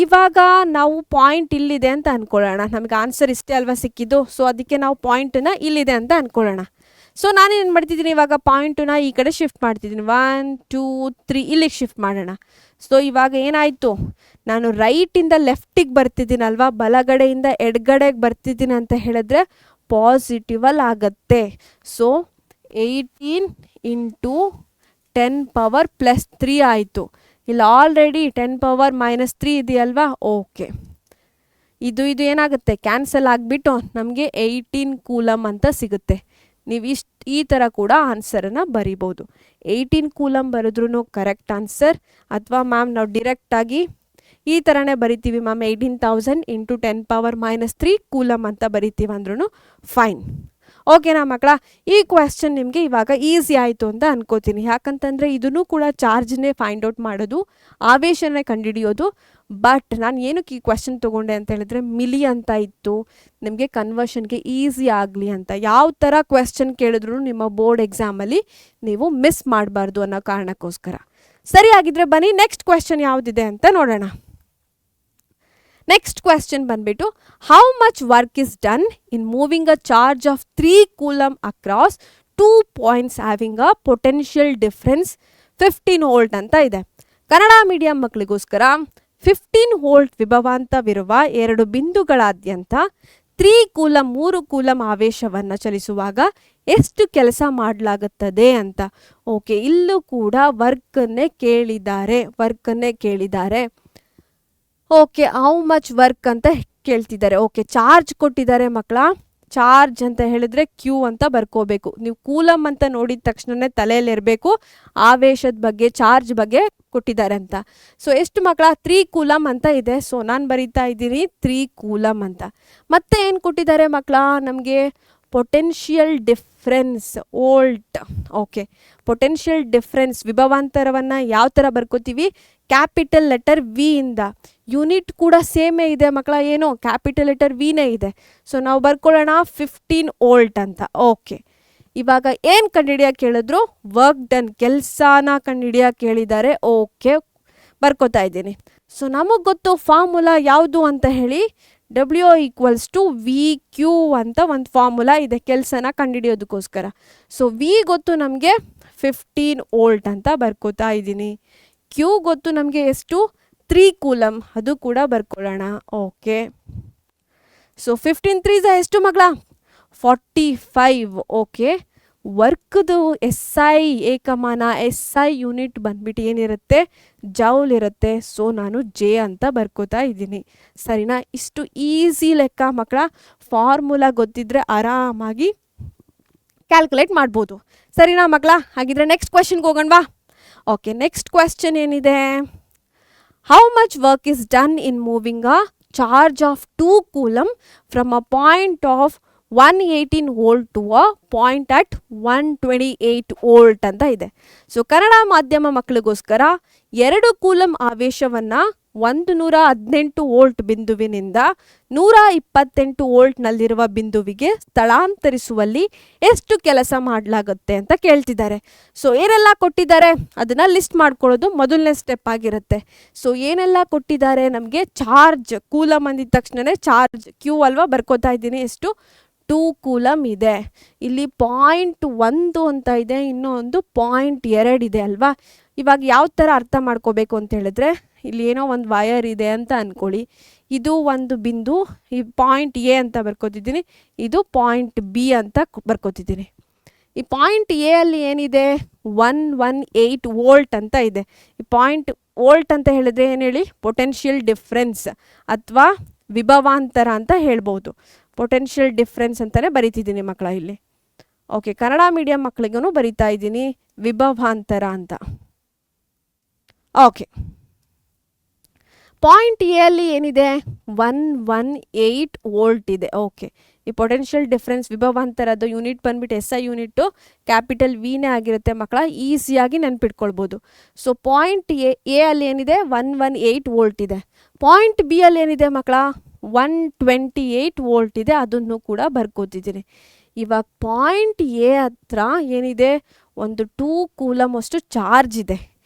ಇವಾಗ ನಾವು ಪಾಯಿಂಟ್ ಇಲ್ಲಿದೆ ಅಂತ ಅಂದ್ಕೊಳ್ಳೋಣ, ನಮಗೆ ಆನ್ಸರ್ ಇಷ್ಟೇ ಅಲ್ವಾ ಸಿಕ್ಕಿದ್ದು, ಸೊ ಅದಕ್ಕೆ ನಾವು ಪಾಯಿಂಟನ್ನು ಇಲ್ಲಿದೆ ಅಂತ ಅಂದ್ಕೊಳ್ಳೋಣ. ಸೊ ನಾನೇನು ಮಾಡ್ತಿದ್ದೀನಿ, ಇವಾಗ ಪಾಯಿಂಟನ್ನ ಈ ಕಡೆ ಶಿಫ್ಟ್ ಮಾಡ್ತಿದ್ದೀನಿ. 1 2 3 ಇಲ್ಲಿಗೆ ಶಿಫ್ಟ್ ಮಾಡೋಣ. ಸೊ ಇವಾಗ ಏನಾಯಿತು, ನಾನು ರೈಟಿಂದ ಲೆಫ್ಟಿಗೆ ಬರ್ತಿದ್ದೀನಲ್ವಾ, ಬಲಗಡೆಯಿಂದ ಎಡಗಡೆಗೆ ಬರ್ತಿದ್ದೀನಿ ಅಂತ ಹೇಳಿದ್ರೆ ಪಾಸಿಟಿವಲ್ ಆಗುತ್ತೆ. ಸೊ 18 ಇಂಟು 10⁻+3 ಆಯಿತು. ಇಲ್ಲಿ ಆಲ್ರೆಡಿ 10⁻³ ಇದೆಯಲ್ವಾ. ಓಕೆ, ಇದು ಏನಾಗುತ್ತೆ, ಕ್ಯಾನ್ಸಲ್ ಆಗಿಬಿಟ್ಟು ನಮಗೆ 18 ಕೂಲಮ್ ಅಂತ ಸಿಗುತ್ತೆ. ನೀವು ಈ ಥರ ಕೂಡ ಆನ್ಸರನ್ನು ಬರಿಬೋದು. 18 ಕೂಲಮ್ ಬರೆದ್ರೂ ಕರೆಕ್ಟ್ ಆನ್ಸರ್, ಅಥವಾ ಮ್ಯಾಮ್ ನಾವು ಡಿರೆಕ್ಟಾಗಿ ಈ ಥರನೇ ಬರಿತೀವಿ ಮ್ಯಾಮ್, 18,000 ಇಂಟು 10⁻³ ಕೂಲಮ್ ಅಂತ ಬರಿತೀವಿ ಅಂದ್ರೂ ಫೈನ್. ಓಕೆನಾ ಮಕ್ಕಳ? ಈ ಕ್ವೆಶ್ಚನ್ ನಿಮಗೆ ಇವಾಗ ಈಸಿ ಆಯಿತು ಅಂತ ಅನ್ಕೋತೀನಿ. ಯಾಕಂತಂದರೆ ಇದನ್ನು ಕೂಡ ಚಾರ್ಜ್ನೇ ಫೈಂಡ್ ಔಟ್ ಮಾಡೋದು, ಆವೇಶನೇ ಕಂಡುಹಿಡಿಯೋದು. ಬಟ್ ನಾನು ಏನಕ್ಕೆ ಈ ಕ್ವೆಶ್ಚನ್ ತೊಗೊಂಡೆ ಅಂತ ಹೇಳಿದ್ರೆ ಮಿಲಿ ಅಂತ ಇತ್ತು, ನಿಮಗೆ ಕನ್ವರ್ಷನ್ಗೆ ಈಸಿ ಆಗಲಿ ಅಂತ. ಯಾವ ಥರ ಕ್ವೆಶ್ಚನ್ ಕೇಳಿದ್ರು ನಿಮ್ಮ ಬೋರ್ಡ್ ಎಕ್ಸಾಮಲ್ಲಿ ನೀವು ಮಿಸ್ ಮಾಡಬಾರ್ದು ಅನ್ನೋ ಕಾರಣಕ್ಕೋಸ್ಕರ. ಸರಿಯಾಗಿದ್ದರೆ ಬನ್ನಿ ನೆಕ್ಸ್ಟ್ ಕ್ವೆಶ್ಚನ್ ಯಾವುದಿದೆ ಅಂತ ನೋಡೋಣ. ನೆಕ್ಸ್ಟ್ ಕ್ವೆಶ್ಚನ್ ಬಂದ್ಬಿಟ್ಟು, how much work is done in moving a charge of 3 coulomb across 2 points having a potential difference 15 volt ಅಂತ ಇದೆ. ಕನ್ನಡ ಮೀಡಿಯಂ ಮಕ್ಕಳಿಗೋಸ್ಕರ 15 ವೋಲ್ಟ್ ವಿಭವಾಂತವಿರುವ 2 ಬಿಂದುಗಳಾದ್ಯಂತ 3 ಕೂಲಮ್ ಆವೇಶವನ್ನು ಚಲಿಸುವಾಗ ಎಷ್ಟು ಕೆಲಸ ಮಾಡಲಾಗುತ್ತದೆ ಅಂತ. ಓಕೆ, ಇಲ್ಲೂ ಕೂಡ ವರ್ಕನ್ನೇ ಕೇಳಿದ್ದಾರೆ. ಓಕೆ, ಹೌ ಮಚ್ ವರ್ಕ್ ಅಂತ ಕೇಳ್ತಿದ್ದಾರೆ. ಓಕೆ, ಚಾರ್ಜ್ ಕೊಟ್ಟಿದ್ದಾರೆ ಮಕ್ಕಳ. ಚಾರ್ಜ್ ಅಂತ ಹೇಳಿದ್ರೆ ಕ್ಯೂ ಅಂತ ಬರ್ಕೋಬೇಕು. ನೀವು ಕೂಲಮ್ ಅಂತ ನೋಡಿದ ತಕ್ಷಣನೇ ತಲೆಯಲ್ಲಿರಬೇಕು ಆವೇಶದ ಬಗ್ಗೆ, ಚಾರ್ಜ್ ಬಗ್ಗೆ ಕೊಟ್ಟಿದ್ದಾರೆ ಅಂತ. ಸೊ ಎಷ್ಟು ಮಕ್ಕಳ? 3 ಕೂಲಮ್ ಅಂತ ಇದೆ. ಸೊ ನಾನು ಬರೀತಾ ಇದ್ದೀನಿ 3 ಕೂಲಮ್ ಅಂತ. ಮತ್ತೆ ಏನು ಕೊಟ್ಟಿದ್ದಾರೆ ಮಕ್ಕಳ? ನಮಗೆ potential difference volt. Okay, potential difference ವಿಭವಾಂತರವನ್ನು ಯಾವ ಥರ ಬರ್ಕೋತೀವಿ? ಕ್ಯಾಪಿಟಲ್ ಲೆಟರ್ ವಿ ಇಂದ. ಯೂನಿಟ್ ಕೂಡ ಸೇಮೇ ಇದೆ ಮಕ್ಕಳ, ಏನು ಕ್ಯಾಪಿಟಲ್ ಲೆಟರ್ ವಿನೇ ಇದೆ. ಸೊ ನಾವು ಬರ್ಕೊಳ್ಳೋಣ 15 ವೋಲ್ಟ್ ಅಂತ. ಓಕೆ, ಇವಾಗ ಏನು ಕಂಡುಹಿಡಿಯೋಕೆ ಕೇಳಿದ್ರು? ವರ್ಕ್ ಡನ್, ಕೆಲಸನ ಕಂಡುಹಿಡಿಯೋಕೆ ಕೇಳಿದ್ದಾರೆ. ಓಕೆ, ಬರ್ಕೋತಾ ಇದ್ದೀನಿ. ಸೊ ನಮಗೆ ಗೊತ್ತು ಫಾರ್ಮುಲಾ ಯಾವುದು ಅಂತ ಹೇಳಿ, W = VQ ಅಂತ ಒಂದು ಫಾರ್ಮುಲಾ ಇದೆ ಕೆಲಸನ ಕಂಡುಹಿಡಿಯೋದಕ್ಕೋಸ್ಕರ. ಸೊ ವಿ ಗೊತ್ತು ನಮಗೆ 15 ವೋಲ್ಟ್ ಅಂತ ಬರ್ಕೋತಾ ಇದ್ದೀನಿ. ಕ್ಯೂ ಗೊತ್ತು ನಮಗೆ ಎಷ್ಟು? 3 ಕೂಲಮ್, ಅದು ಕೂಡ ಬರ್ಕೊಳ್ಳೋಣ. ಓಕೆ, ಸೊ 15 3 ಎಷ್ಟು ಮಗಳ? 45. ಓಕೆ, ವರ್ಕ್ದು SI ಏಕಮಾನ SI ಯೂನಿಟ್ ಬಂದ್ಬಿಟ್ಟು ಏನಿರುತ್ತೆ, ಜೌಲ್ ಇರುತ್ತೆ. ಸೊ ನಾನು ಜೆ ಅಂತ ಬರ್ಕೋತಾ ಇದ್ದೀನಿ. ಸರಿನಾ? ಇಷ್ಟು ಈಸಿ ಲೆಕ್ಕ ಮಕ್ಕಳ. ಫಾರ್ಮುಲಾ ಗೊತ್ತಿದ್ರೆ ಆರಾಮಾಗಿ ಕ್ಯಾಲ್ಕುಲೇಟ್ ಮಾಡ್ಬೋದು. ಸರಿನಾ ಮಕ್ಕಳ? ಹಾಗಿದ್ರೆ ನೆಕ್ಸ್ಟ್ ಕ್ವೆಶನ್ಗೆ ಹೋಗೋಣವಾ? ಓಕೆ, ನೆಕ್ಸ್ಟ್ ಕ್ವೆಶ್ಚನ್ ಏನಿದೆ? How much work is done in moving a charge of 2 coulomb from a point of 118 volt to a point at 128 volt ಅಂತ ಇದೆ. ಸೊ ಕನ್ನಡ ಮಾಧ್ಯಮ ಮಕ್ಕಳಿಗೋಸ್ಕರ 2 ಕೂಲಮ್ ಆವೇಶವನ್ನು 118 ವೋಲ್ಟ್ ಬಿಂದುವಿನಿಂದ 128 ವೋಲ್ಟ್ನಲ್ಲಿರುವ ಬಿಂದುವಿಗೆ ಸ್ಥಳಾಂತರಿಸುವಲ್ಲಿ ಎಷ್ಟು ಕೆಲಸ ಮಾಡಲಾಗುತ್ತೆ ಅಂತ ಕೇಳ್ತಿದ್ದಾರೆ. ಸೊ ಏನೆಲ್ಲ ಕೊಟ್ಟಿದ್ದಾರೆ ಅದನ್ನು ಲಿಸ್ಟ್ ಮಾಡ್ಕೊಳ್ಳೋದು ಮೊದಲನೇ ಸ್ಟೆಪ್ ಆಗಿರುತ್ತೆ. ಸೊ ಏನೆಲ್ಲ ಕೊಟ್ಟಿದ್ದಾರೆ ನಮಗೆ? ಚಾರ್ಜ್, ಕೂಲಮ್ ಅಂದಿದ ತಕ್ಷಣವೇ ಚಾರ್ಜ್ ಕ್ಯೂ ಅಲ್ವಾ, ಬರ್ಕೋತಾ ಇದ್ದೀನಿ. ಎಷ್ಟು? 2 ಕೂಲಮ್ ಇದೆ. ಇಲ್ಲಿ 0.1 ಅಂತ ಇದೆ, ಇನ್ನೊಂದು 0.2 ಇದೆ ಅಲ್ವಾ. ಇವಾಗ ಯಾವ ಥರ ಅರ್ಥ ಮಾಡ್ಕೋಬೇಕು ಅಂತ ಹೇಳಿದ್ರೆ, ಇಲ್ಲಿ ಏನೋ ಒಂದು ವಯರ್ ಇದೆ ಅಂತ ಅಂದ್ಕೊಳ್ಳಿ. ಇದು ಒಂದು ಬಿಂದು, ಈ ಪಾಯಿಂಟ್ ಎ ಅಂತ ಬರ್ಕೋತಿದ್ದೀನಿ, ಇದು ಪಾಯಿಂಟ್ ಬಿ ಅಂತ ಬರ್ಕೋತಿದ್ದೀನಿ. ಈ ಪಾಯಿಂಟ್ ಎ ಅಲ್ಲಿ ಏನಿದೆ? 118 ವೋಲ್ಟ್ ಅಂತ ಇದೆ. ಈ ಪಾಯಿಂಟ್ ವೋಲ್ಟ್ ಅಂತ ಹೇಳಿದ್ರೆ ಏನು ಹೇಳಿ? ಪೊಟೆನ್ಷಿಯಲ್ ಡಿಫ್ರೆನ್ಸ್ ಅಥವಾ ವಿಭವಾಂತರ ಅಂತ ಹೇಳ್ಬೋದು. ಪೊಟೆನ್ಷಿಯಲ್ ಡಿಫ್ರೆನ್ಸ್ ಅಂತಲೇ ಬರಿತಿದ್ದೀನಿ ಮಕ್ಕಳ ಇಲ್ಲಿ. ಓಕೆ, ಕನ್ನಡ ಮೀಡಿಯಂ ಮಕ್ಕಳಿಗೂ ಬರಿತಾ ಇದ್ದೀನಿ ವಿಭವಾಂತರ ಅಂತ. ಓಕೆ, ಪಾಯಿಂಟ್ ಎ ಅಲ್ಲಿ ಏನಿದೆ? 118 ವೋಲ್ಟ್ ಇದೆ. ಓಕೆ, ಈ ಪೊಟೆನ್ಷಿಯಲ್ ಡಿಫ್ರೆನ್ಸ್ ವಿಭವಾಂತರದ ಯೂನಿಟ್ ಬಂದ್ಬಿಟ್ಟು SI ಯೂನಿಟ್ಟು ಕ್ಯಾಪಿಟಲ್ ವಿನೇ ಆಗಿರುತ್ತೆ ಮಕ್ಕಳ. ಈಸಿಯಾಗಿ ನೆನ್ಪಿಟ್ಕೊಳ್ಬೋದು. ಸೊ ಪಾಯಿಂಟ್ ಎ ಅಲ್ಲಿ ಏನಿದೆ? 118 ವೋಲ್ಟ್ ಇದೆ. ಪಾಯಿಂಟ್ ಬಿ ಅಲ್ಲಿ ಏನಿದೆ ಮಕ್ಕಳ? 128 ವೋಲ್ಟ್ ಇದೆ. ಅದನ್ನು ಕೂಡ ಬರ್ಕೋತಿದ್ದೀನಿ. ಇವಾಗ ಪಾಯಿಂಟ್ ಎ ಹತ್ರ ಏನಿದೆ? ಒಂದು 2 ಕೂಲಮ್ ಅಷ್ಟು ಚಾರ್ಜ್ ಇದೆ.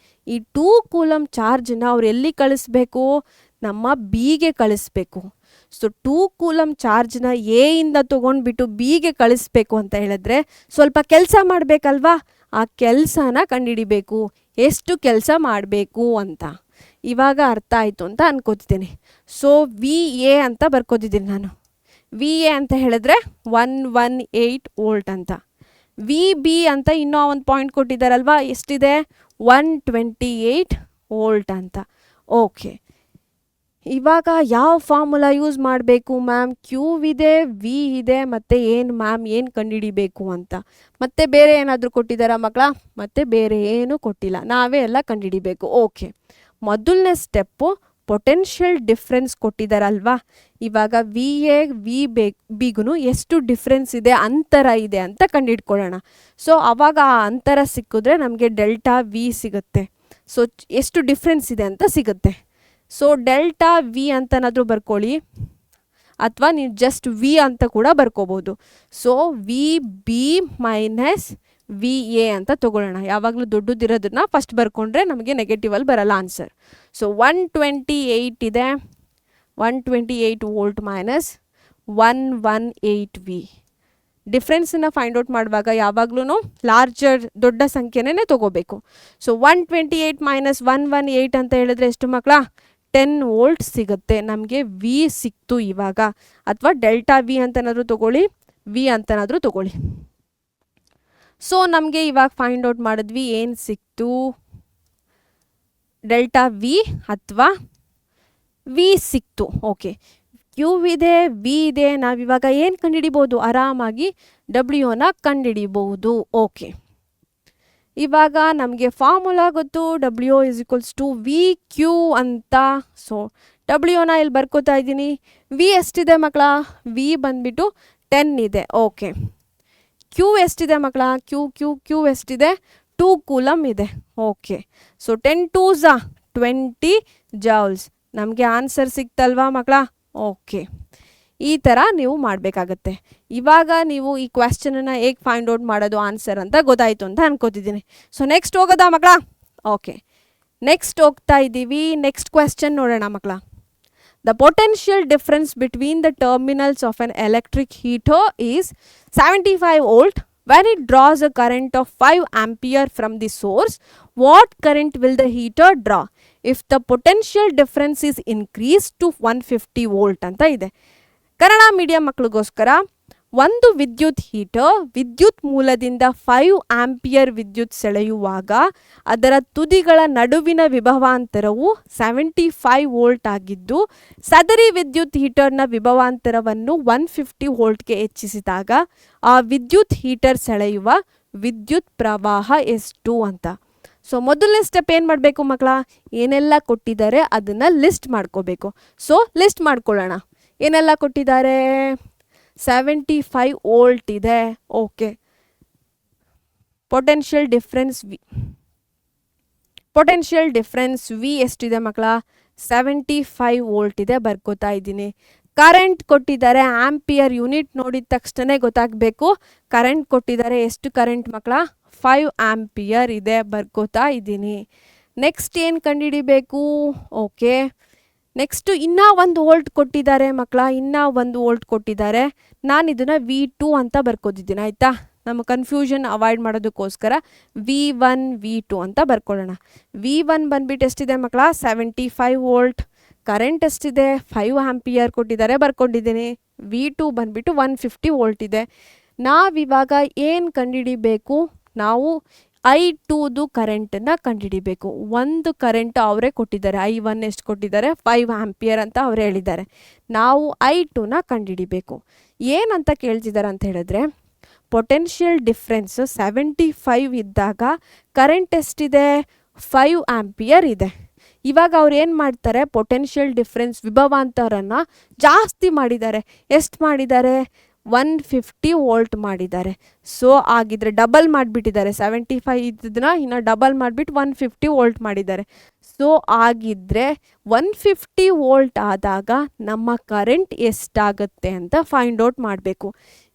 ಈ 2 ಕೂಲಮ್ ಚಾರ್ಜನ್ನ ಅವ್ರು ಎಲ್ಲಿ ಕಳಿಸ್ಬೇಕು? ನಮ್ಮ ಬಿಗೆ ಕಳಿಸ್ಬೇಕು. ಸೊ 2 ಕೂಲಮ್ ಚಾರ್ಜ್ನ ಎ ಇಂದ ತೊಗೊಂಡ್ಬಿಟ್ಟು ಬಿಗೆ ಕಳಿಸ್ಬೇಕು ಅಂತ ಹೇಳಿದ್ರೆ ಸ್ವಲ್ಪ ಕೆಲಸ ಮಾಡಬೇಕಲ್ವಾ? ಆ ಕೆಲಸನ ಕಂಡುಹಿಡಿಬೇಕು, ಎಷ್ಟು ಕೆಲಸ ಮಾಡಬೇಕು ಅಂತ. ಇವಾಗ ಅರ್ಥ ಆಯಿತು ಅಂತ ಅನ್ಕೋತಿದ್ದೀನಿ. ಸೊ VA ಅಂತ ಬರ್ಕೋತಿದ್ದೀನಿ ನಾನು. VA ಅಂತ ಹೇಳಿದ್ರೆ 118 ವೋಲ್ಟ್ ಅಂತ. VB ಅಂತ ಇನ್ನೂ ಒಂದು ಪಾಯಿಂಟ್ ಕೊಟ್ಟಿದ್ದಾರಲ್ವಾ, ಎಷ್ಟಿದೆ? 128 ವೋಲ್ಟ್ ಅಂತ. ಓಕೆ, ಇವಾಗ ಯಾವ ಫಾರ್ಮುಲಾ ಯೂಸ್ ಮಾಡಬೇಕು ಮ್ಯಾಮ್? ಕ್ಯೂ ಇದೆ, ವಿ ಇದೆ, ಮತ್ತು ಏನು ಮ್ಯಾಮ್ ಏನು ಕಂಡುಹಿಡಿಬೇಕು ಅಂತ. ಮತ್ತೆ ಬೇರೆ ಏನಾದರೂ ಕೊಟ್ಟಿದ್ದಾರಾ ಮಕ್ಕಳ? ಮತ್ತೆ ಬೇರೆ ಏನೂ ಕೊಟ್ಟಿಲ್ಲ, ನಾವೇ ಎಲ್ಲ ಕಂಡುಹಿಡಿಬೇಕು. ಓಕೆ, ಮೊದಲನೇ ಸ್ಟೆಪ್ಪು ಪೊಟೆನ್ಷಿಯಲ್ ಡಿಫ್ರೆನ್ಸ್ ಕೊಟ್ಟಿದ್ದಾರಲ್ವಾ. ಇವಾಗ VA ಬಿಗೂ ಎಷ್ಟು ಡಿಫ್ರೆನ್ಸ್ ಇದೆ, ಅಂತರ ಇದೆ ಅಂತ ಕಂಡುಹಿಡ್ಕೊಳ್ಳೋಣ. ಸೊ ಆವಾಗ ಆ ಅಂತರ ಸಿಕ್ಕಿದ್ರೆ ನಮಗೆ ಡೆಲ್ಟಾ ವಿ ಸಿಗುತ್ತೆ. ಸೊ ಎಷ್ಟು ಡಿಫ್ರೆನ್ಸ್ ಇದೆ ಅಂತ ಸಿಗುತ್ತೆ. ಸೊ ಡೆಲ್ಟಾ ವಿ ಅಂತನಾದರೂ ಬರ್ಕೊಳ್ಳಿ, ಅಥವಾ ನೀವು ಜಸ್ಟ್ ವಿ ಅಂತ ಕೂಡ ಬರ್ಕೋಬೋದು. ಸೊ VB ಮೈನಸ್ VA ಅಂತ ತೊಗೊಳ್ಳೋಣ. ಯಾವಾಗಲೂ ದೊಡ್ಡದಿರೋದನ್ನ ಫಸ್ಟ್ ಬರ್ಕೊಂಡ್ರೆ ನಮಗೆ ನೆಗೆಟಿವಲ್ಲಿ ಬರಲ್ಲ ಆನ್ಸರ್. ಸೊ 128 ಇದೆ, 128 ವೋಲ್ಟ್ ಮೈನಸ್ 118 ವಿ. ಡಿಫ್ರೆನ್ಸನ್ನು ಫೈಂಡ್ ಔಟ್ ಮಾಡುವಾಗ ಯಾವಾಗಲೂ ಲಾರ್ಜರ್ ದೊಡ್ಡ ಸಂಖ್ಯೆನೇ ತೊಗೋಬೇಕು. ಸೊ 128 ಮೈನಸ್ 118 ಅಂತ ಹೇಳಿದ್ರೆ ಎಷ್ಟು ಮಕ್ಕಳ? 10 ವೋಲ್ಟ್ ಸಿಗುತ್ತೆ. ನಮಗೆ ವಿ ಸಿಕ್ತು ಇವಾಗ. ಅಥವಾ ಡೆಲ್ಟಾ ವಿ ಅಂತನಾದರೂ ತೊಗೊಳ್ಳಿ, ವಿ ಅಂತನಾದರೂ ತೊಗೊಳ್ಳಿ. ಸೊ ನಮಗೆ ಇವಾಗ ಫೈಂಡ್ ಔಟ್ ಮಾಡಿದ್ವಿ, ಏನು ಸಿಕ್ತು? ಡೆಲ್ಟಾ ವಿ ಅಥವಾ ವಿ ಸಿಕ್ತು. ಓಕೆ, ಕ್ಯೂ ಇದೆ, ವಿ ಇದೆ. ನಾವಿವಾಗ ಏನು ಕಂಡುಹಿಡಿಬೋದು? ಆರಾಮಾಗಿ ಡಬ್ಲ್ಯೂನ ಕಂಡುಹಿಡಿಬಹುದು. ಓಕೆ, ಇವಾಗ ನಮಗೆ ಫಾರ್ಮುಲಾ ಗೊತ್ತು, W = VQ ಅಂತ. ಸೊ ಡಬ್ಲ್ಯೂನ ಇಲ್ಲಿ ಬರ್ಕೋತಾ ಇದ್ದೀನಿ. ವಿ ಎಷ್ಟಿದೆ ಮಕ್ಕಳ? ವಿ ಬಂದ್ಬಿಟ್ಟು 10 ಇದೆ. ಓಕೆ, ಕ್ಯೂ ಎಷ್ಟಿದೆ ಮಕ್ಕಳ? ಕ್ಯೂ ಎಷ್ಟಿದೆ? 2 ಕೂಲಮ್ ಇದೆ. Okay, so 10 2s 20 joules. ನಮಗೆ ಆನ್ಸರ್ ಸಿಕ್ತಲ್ವಾ ಮಕ್ಕಳ? ಓಕೆ, ಈ ಥರ ನೀವು ಮಾಡಬೇಕಾಗತ್ತೆ. ಇವಾಗ ನೀವು ಈ ಕ್ವೆಶ್ಚನನ್ನು ಹೇಗೆ ಫೈಂಡ್ ಔಟ್ ಮಾಡೋದು ಆನ್ಸರ್ ಅಂತ ಗೊತ್ತಾಯಿತು ಅಂತ ಅನ್ಕೋತಿದ್ದೀನಿ. ಸೊ ನೆಕ್ಸ್ಟ್ ಹೋಗೋದಾ ಮಕ್ಕಳ? ಓಕೆ, ನೆಕ್ಸ್ಟ್ ಹೋಗ್ತಾ ಇದ್ದೀವಿ. ನೆಕ್ಸ್ಟ್ ಕ್ವೆಶ್ಚನ್ ನೋಡೋಣ ಮಕ್ಕಳ. The potential difference between the terminals of an electric heater is 75 volt. When it draws a current of 5 ampere from the source, what current will the heater draw if the potential difference is increased to 150 volt ಅಂತ ಇದೆ. Kannada medium ಮಕ್ಕಳಿಗೋಸ್ಕರ ಒಂದು ವಿದ್ಯುತ್ heater ವಿದ್ಯುತ್ ಮೂಲದಿಂದ 5 ampere ವಿದ್ಯುತ್ ಸೆಳೆಯುವಾಗ ಅದರ ತುದಿಗಳ ನಡುವಿನ ವಿಭವಾಂತರವು 75 ವೋಲ್ಟ್ ಆಗಿದ್ದು ಸದರಿ ವಿದ್ಯುತ್ ಹೀಟರ್ನ ವಿಭವಾಂತರವನ್ನು 150 ವೋಲ್ಟ್ಗೆ ಹೆಚ್ಚಿಸಿದಾಗ ಆ ವಿದ್ಯುತ್ ಹೀಟರ್ ಸೆಳೆಯುವ ವಿದ್ಯುತ್ ಪ್ರವಾಹ ಎಷ್ಟು ಅಂತ. ಸೊ ಮೊದಲನೇ ಸ್ಟೆಪ್ ಏನು ಮಾಡಬೇಕು ಮಕ್ಕಳ, ಏನೆಲ್ಲ ಕೊಟ್ಟಿದ್ದಾರೆ ಅದನ್ನು ಲಿಸ್ಟ್ ಮಾಡ್ಕೋಬೇಕು. ಸೊ ಲಿಸ್ಟ್ ಮಾಡ್ಕೊಳ್ಳೋಣ. ಏನೆಲ್ಲ ಕೊಟ್ಟಿದ್ದಾರೆ, 75 ವೋಲ್ಟ್ ಇದೆ. ಓಕೆ, ಪೊಟೆನ್ಷಿಯಲ್ ಡಿಫ್ರೆನ್ಸ್ ವಿ ಎಷ್ಟಿದೆ ಮಕ್ಕಳ, 75 ವೋಲ್ಟ್ ಇದೆ, ಬರ್ಕೋತಾ ಇದ್ದೀನಿ. ಕರೆಂಟ್ ಕೊಟ್ಟಿದ್ದಾರೆ, ಆಂಪಿಯರ್ ಯೂನಿಟ್ ನೋಡಿದ ತಕ್ಷಣ ಗೊತ್ತಾಗಬೇಕು. ಕರೆಂಟ್ ಕೊಟ್ಟಿದ್ದಾರೆ, ಎಷ್ಟು ಕರೆಂಟ್ ಮಕ್ಕಳ, 5 ಆಂಪಿಯರ್ ಇದೆ, ಬರ್ಕೋತಾ ಇದ್ದೀನಿ. ನೆಕ್ಸ್ಟ್ ಏನು ಕಂಡುಹಿಡಿಬೇಕು, ಓಕೆ ನೆಕ್ಸ್ಟು ಇನ್ನೂ 1 ವೋಲ್ಟ್ ಕೊಟ್ಟಿದ್ದಾರೆ ಮಕ್ಕಳ, ಇನ್ನೂ 1 ವೋಲ್ಟ್ ಕೊಟ್ಟಿದ್ದಾರೆ. ನಾನು ಇದನ್ನು V2 ಅಂತ ಬರ್ಕೋತಿದ್ದೀನಿ, ಆಯಿತಾ. ನಮ್ಮ ಕನ್ಫ್ಯೂಷನ್ ಅವಾಯ್ಡ್ ಮಾಡೋದಕ್ಕೋಸ್ಕರ V1 V2 ಅಂತ ಬರ್ಕೊಳ್ಳೋಣ. V1 ಬಂದ್ಬಿಟ್ಟು ಎಷ್ಟಿದೆ ಮಕ್ಕಳ, 75 ವೋಲ್ಟ್. ಕರೆಂಟ್ ಎಷ್ಟಿದೆ, 5 ಆಂಪಿಯರ್ ಕೊಟ್ಟಿದ್ದಾರೆ, ಬರ್ಕೊಂಡಿದ್ದೀನಿ. V2 ಬಂದ್ಬಿಟ್ಟು 150 ವೋಲ್ಟ್ ಇದೆ. ನಾವಿವಾಗ ಏನು ಕಂಡುಹಿಡಿಬೇಕು, ನಾವು I2ದು ಕರೆಂಟನ್ನು ಕಂಡುಹಿಡಿಬೇಕು. ಒಂದು ಕರೆಂಟ್ ಅವರೇ ಕೊಟ್ಟಿದ್ದಾರೆ, I1 ಎಷ್ಟು ಕೊಟ್ಟಿದ್ದಾರೆ, 5 ಆಂಪಿಯರ್ ಅಂತ ಅವ್ರು ಹೇಳಿದ್ದಾರೆ. ನಾವು I2ನ ಕಂಡುಹಿಡಿಬೇಕು. ಏನಂತ ಕೇಳ್ತಿದ್ದಾರೆ ಅಂತ ಹೇಳಿದ್ರೆ, ಪೊಟೆನ್ಷಿಯಲ್ ಡಿಫ್ರೆನ್ಸ್ 75 ಇದ್ದಾಗ ಕರೆಂಟ್ ಎಷ್ಟಿದೆ, 5 ಆಂಪಿಯರ್ ಇದೆ. ಇವಾಗ ಅವ್ರು ಏನು ಮಾಡ್ತಾರೆ, ಪೊಟೆನ್ಷಿಯಲ್ ಡಿಫ್ರೆನ್ಸ್ ವಿಭವಾಂತರನ ಜಾಸ್ತಿ ಮಾಡಿದ್ದಾರೆ. ಎಷ್ಟು ಮಾಡಿದ್ದಾರೆ, 150 ವೋಲ್ಟ್ ಮಾಡಿದ್ದಾರೆ. ಸೊ ಆಗಿದ್ರೆ ಡಬಲ್ ಮಾಡಿಬಿಟ್ಟಿದ್ದಾರೆ, 75 ಇದ್ದದನ್ನ ಇನ್ನು ಡಬಲ್ ಮಾಡಿಬಿಟ್ಟು 150 ವೋಲ್ಟ್ ಮಾಡಿದ್ದಾರೆ. ಸೊ ಆಗಿದ್ರೆ 150 ವೋಲ್ಟ್ ಆದಾಗ ನಮ್ಮ ಕರೆಂಟ್ ಎಷ್ಟಾಗುತ್ತೆ ಅಂತ ಫೈಂಡ್ ಔಟ್ ಮಾಡಬೇಕು.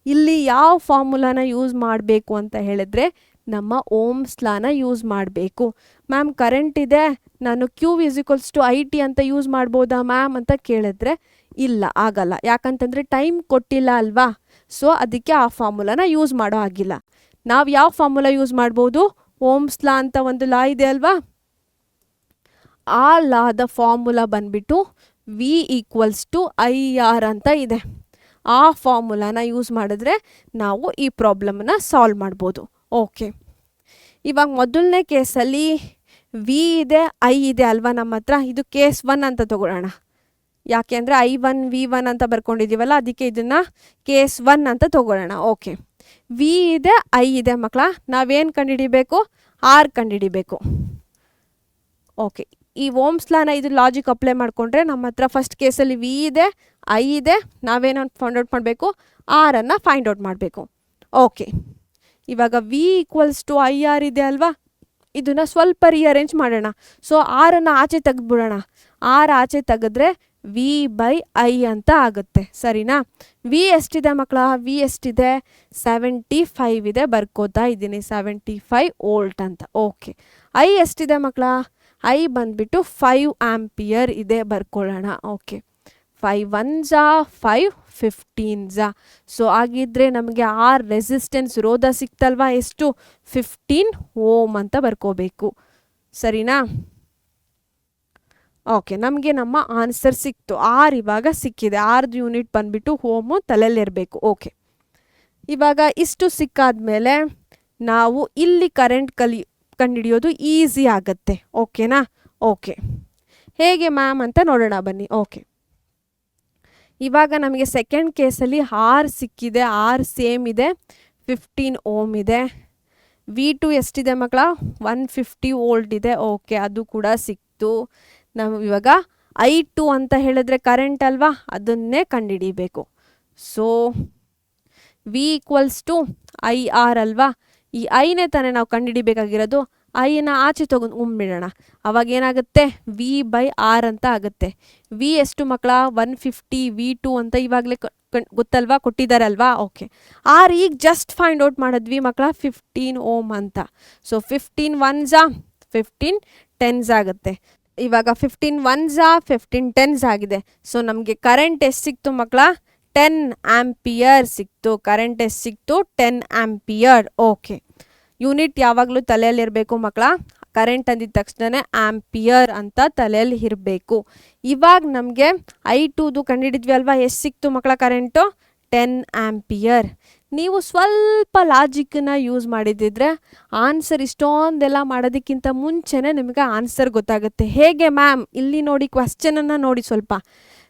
ಇಲ್ಲಿ ಯಾವ ಫಾರ್ಮುಲಾನ ಯೂಸ್ ಮಾಡಬೇಕು ಅಂತ ಹೇಳಿದ್ರೆ, ನಮ್ಮ ಓಮ್ಸ್ ಲಾನ ಯೂಸ್ ಮಾಡಬೇಕು. ಮ್ಯಾಮ್ ಕರೆಂಟ್ ಇದೆ, ನಾನು Q = IT ಅಂತ ಯೂಸ್ ಮಾಡ್ಬೋದಾ ಮ್ಯಾಮ್ ಅಂತ ಕೇಳಿದ್ರೆ ಇಲ್ಲ, ಆಗಲ್ಲ. ಯಾಕಂತಂದರೆ ಟೈಮ್ ಕೊಟ್ಟಿಲ್ಲ ಅಲ್ವಾ. ಸೊ ಅದಕ್ಕೆ ಆ ಫಾರ್ಮುಲಾನ ಯೂಸ್ ಮಾಡೋ ಆಗಿಲ್ಲ. ನಾವು ಯಾವ ಫಾರ್ಮುಲಾ ಯೂಸ್ ಮಾಡ್ಬೋದು, ಓಮ್ಸ್ ಲಾ ಅಂತ ಒಂದು ಲಾ ಇದೆ ಅಲ್ವಾ, ಆ ಲಾದ ಫಾರ್ಮುಲಾ ಬಂದ್ಬಿಟ್ಟು V = IR ಅಂತ ಇದೆ. ಆ ಫಾರ್ಮುಲಾನ ಯೂಸ್ ಮಾಡಿದ್ರೆ ನಾವು ಈ ಪ್ರಾಬ್ಲಮ್ನ ಸಾಲ್ವ್ ಮಾಡ್ಬೋದು. ಓಕೆ, ಇವಾಗ ಮೊದಲನೇ ಕೇಸಲ್ಲಿ V ಇದೆ, I ಇದೆ ಅಲ್ವಾ ನಮ್ಮ ಹತ್ರ. ಇದು ಕೇಸ್ 1 ಅಂತ ತಗೊಳ್ಳೋಣ. ಯಾಕೆ ಅಂದರೆ I1 V1 ಅಂತ ಬರ್ಕೊಂಡಿದ್ದೀವಲ್ಲ, ಅದಕ್ಕೆ ಇದನ್ನು ಕೇಸ್ 1 ಅಂತ ತಗೊಳ್ಳೋಣ. ಓಕೆ, V ಇದೆ, I ಇದೆ ಮಕ್ಕಳ. ನಾವೇನು ಕಂಡುಹಿಡಿಬೇಕು, R ಕಂಡುಹಿಡಿಬೇಕು. ಓಕೆ, ಈ ಓಮ್ಸ್ ಲಾನ ಇದು ಲಾಜಿಕ್ ಅಪ್ಲೈ ಮಾಡಿಕೊಂಡ್ರೆ ನಮ್ಮ ಹತ್ರ ಫಸ್ಟ್ ಕೇಸಲ್ಲಿ V ಇದೆ, I ಇದೆ. ನಾವೇನು ಫೈಂಡ್ ಔಟ್ ಮಾಡಬೇಕು, R ಅನ್ನು ಫೈಂಡ್ ಔಟ್ ಮಾಡಬೇಕು. ಓಕೆ, ಇವಾಗ V = IR ಇದೆ ಅಲ್ವಾ, ಇದನ್ನು ಸ್ವಲ್ಪ ರಿಅರೇಂಜ್ ಮಾಡೋಣ. ಸೊ ಆರನ್ನು ಆಚೆ ತೆಗೆದ್ಬಿಡೋಣ. R ಆಚೆ ತೆಗೆದ್ರೆ V/I ಅಂತ ಆಗುತ್ತೆ, ಸರಿನಾ. V ಎಷ್ಟಿದೆ ಮಕ್ಕಳ, V ಎಷ್ಟಿದೆ, 75 ಇದೆ, ಬರ್ಕೋತಾ ಇದ್ದೀನಿ, 75 ವೋಲ್ಟ್ ಅಂತ. ಓಕೆ, I ಎಷ್ಟಿದೆ ಮಕ್ಕಳ, I ಬಂದ್ಬಿಟ್ಟು 5 ಆಂಪಿಯರ್ ಇದೆ, ಬರ್ಕೊಳ್ಳೋಣ. Okay, 5 1s 5 15s. ಸೊ ಆಗಿದ್ರೆ ನಮಗೆ R ರೆಸಿಸ್ಟೆನ್ಸ್ ರೋಧ ಸಿಕ್ತಲ್ವಾ, ಎಷ್ಟು, 15 ಓಮ್ ಅಂತ ಬರ್ಕೋಬೇಕು, ಸರಿನಾ. ಓಕೆ, ನಮಗೆ ನಮ್ಮ ಆನ್ಸರ್ ಸಿಕ್ತು. R ಇವಾಗ ಸಿಕ್ಕಿದೆ. Rದು ಯೂನಿಟ್ ಬಂದ್ಬಿಟ್ಟು ಓಮು ತಲೆಯಲ್ಲಿರಬೇಕು. ಓಕೆ, ಇವಾಗ ಇಷ್ಟು ಸಿಕ್ಕಾದ್ಮೇಲೆ ನಾವು ಇಲ್ಲಿ ಕರೆಂಟ್ ಕಂಡುಹಿಡಿಯೋದು ಈಸಿ ಆಗುತ್ತೆ. ಓಕೆನಾ. ಓಕೆ, ಹೇಗೆ ಮ್ಯಾಮ್ ಅಂತ ನೋಡೋಣ ಬನ್ನಿ. ಓಕೆ, ಇವಾಗ ನಮಗೆ ಸೆಕೆಂಡ್ ಕೇಸಲ್ಲಿ R ಸಿಕ್ಕಿದೆ. R ಸೇಮ್ ಇದೆ, 15 ಓಮ್ ಇದೆ. V2 ಎಷ್ಟಿದೆ ಮಕ್ಕಳ, 150 ವೋಲ್ಟ್ ಇದೆ. ಓಕೆ, ಅದು ಕೂಡ ಸಿಕ್ತು. ನಾವು ಇವಾಗ I2 ಅಂತ ಹೇಳಿದ್ರೆ ಕರೆಂಟ್ ಅಲ್ವಾ, ಅದನ್ನೇ ಕಂಡುಹಿಡಿಬೇಕು. ಸೊ V = IR ಅಲ್ವಾ, ಈ ಐನೇ ತಾನೇ ನಾವು ಕಂಡುಹಿಡಿಬೇಕಾಗಿರೋದು. ಐನ ಆಚೆ ತಗೊಂಡ್ಬಿಡೋಣ. ಅವಾಗ ಏನಾಗುತ್ತೆ, V/R ಅಂತ ಆಗುತ್ತೆ. V ಎಷ್ಟು ಮಕ್ಕಳ, 150, V2 ಅಂತ ಇವಾಗಲೇ ಗೊತ್ತಲ್ವಾ, ಕೊಟ್ಟಿದ್ದಾರಲ್ವಾ. ಓಕೆ, R ಈಗ ಜಸ್ಟ್ ಫೈಂಡ್ ಔಟ್ ಮಾಡಿದ್ವಿ ಮಕ್ಕಳ, 15 ಓಮ್ ಅಂತ. ಸೊ 15 1s 15 10s ಆಗುತ್ತೆ. ಇವಾಗ 15 1s 15 10s ಆಗಿದೆ. ಸೊ ನಮಗೆ ಕರೆಂಟ್ ಎಷ್ಟು ಸಿಕ್ತು ಮಕ್ಕಳ, 10 ಆಂಪಿಯರ್ ಸಿಕ್ತು. ಕರೆಂಟ್ ಎಷ್ಟು ಸಿಕ್ತು, 10 ಆಂಪಿಯರ್. ಓಕೆ, ಯೂನಿಟ್ ಯಾವಾಗಲೂ ತಲೆಯಲ್ಲಿರಬೇಕು ಮಕ್ಕಳ. ಕರೆಂಟ್ ಅಂದಿದ ತಕ್ಷಣ ಆಂಪಿಯರ್ ಅಂತ ತಲೆಯಲ್ಲಿ ಇರಬೇಕು. ಇವಾಗ ನಮಗೆ I2ದು ಕಂಡುಹಿಡಿದ್ವಿ ಅಲ್ವಾ, ಎಷ್ಟು ಸಿಕ್ತು ಮಕ್ಕಳ ಕರೆಂಟು, 10 ಆಂಪಿಯರ್. ನೀವು ಸ್ವಲ್ಪ ಲಾಜಿಕ್ಕನ್ನು ಯೂಸ್ ಮಾಡಿದ್ದಿದ್ರೆ ಆನ್ಸರ್ ಇಷ್ಟೊಂದೆಲ್ಲ ಮಾಡೋದಕ್ಕಿಂತ ಮುಂಚೆನೇ ನಿಮಗೆ ಆನ್ಸರ್ ಗೊತ್ತಾಗುತ್ತೆ. ಹೇಗೆ ಮ್ಯಾಮ್, ಇಲ್ಲಿ ನೋಡಿ ಕ್ವಶ್ಚನನ್ನು ನೋಡಿ ಸ್ವಲ್ಪ.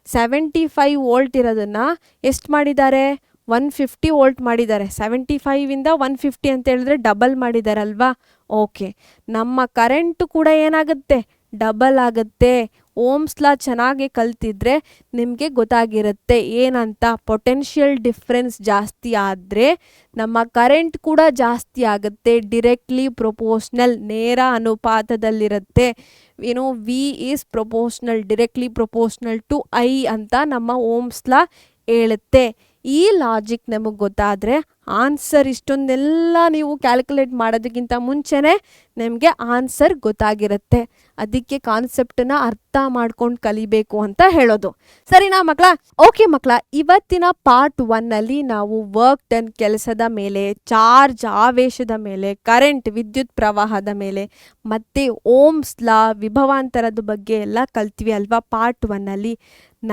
75 ವೋಲ್ಟ್ ಇರೋದನ್ನು ಎಷ್ಟು ಮಾಡಿದ್ದಾರೆ? 150 ವೋಲ್ಟ್ ಮಾಡಿದ್ದಾರೆ. 75ಇಂದ 150 ಅಂತ ಹೇಳಿದ್ರೆ ಡಬಲ್ ಮಾಡಿದಾರಲ್ವಾ? ಓಕೆ, ನಮ್ಮ ಕರೆಂಟು ಕೂಡ ಏನಾಗುತ್ತೆ? ಡಬಲ್ ಆಗುತ್ತೆ. ಓಮ್ಸ್ ಲಾ ಚೆನ್ನಾಗಿ ಕಲ್ತಿದ್ರೆ ನಿಮಗೆ ಗೊತ್ತಾಗಿರುತ್ತೆ ಏನಂತ. ಪೊಟೆನ್ಷಿಯಲ್ ಡಿಫ್ರೆನ್ಸ್ ಜಾಸ್ತಿ ಆದರೆ ನಮ್ಮ ಕರೆಂಟ್ ಕೂಡ ಜಾಸ್ತಿ ಆಗುತ್ತೆ. ಡಿರೆಕ್ಟ್ಲಿ ಪ್ರೊಪೋರ್ಷ್ನಲ್, ನೇರ ಅನುಪಾತದಲ್ಲಿರುತ್ತೆ. ಏನೋ V is proportional, directly proportional to I ಅಂತ ನಮ್ಮ ಓಮ್ಸ್ ಲಾ ಹೇಳುತ್ತೆ. ಈ ಲಾಜಿಕ್ ನಮಗೆ ಗೊತ್ತಾದರೆ ಆನ್ಸರ್ ಇಷ್ಟೊಂದೆಲ್ಲ ನೀವು ಕ್ಯಾಲ್ಕುಲೇಟ್ ಮಾಡೋದಕ್ಕಿಂತ ಮುಂಚೆನೇ ನಿಮಗೆ ಆನ್ಸರ್ ಗೊತ್ತಾಗಿರುತ್ತೆ. ಅದಕ್ಕೆ ಕಾನ್ಸೆಪ್ಟನ್ನ ಅರ್ಥ ಮಾಡ್ಕೊಂಡು ಕಲಿಬೇಕು ಅಂತ ಹೇಳೋದು. ಸರಿನಾ ಮಕ್ಕಳ? ಓಕೆ ಮಕ್ಕಳ, ಇವತ್ತಿನ ಪಾರ್ಟ್ 1ನಲ್ಲಿ ನಾವು ವರ್ಕ್ ಡನ್, ಕೆಲಸದ ಮೇಲೆ, ಚಾರ್ಜ್ ಆವೇಶದ ಮೇಲೆ, ಕರೆಂಟ್ ವಿದ್ಯುತ್ ಪ್ರವಾಹದ ಮೇಲೆ, ಮತ್ತು ಓಮ್ಸ್ ಲಾ ವಿಭವಾಂತರದ ಬಗ್ಗೆ ಎಲ್ಲ ಕಲ್ತ್ವಿ ಅಲ್ವಾ ಪಾರ್ಟ್ 1ನಲ್ಲಿ.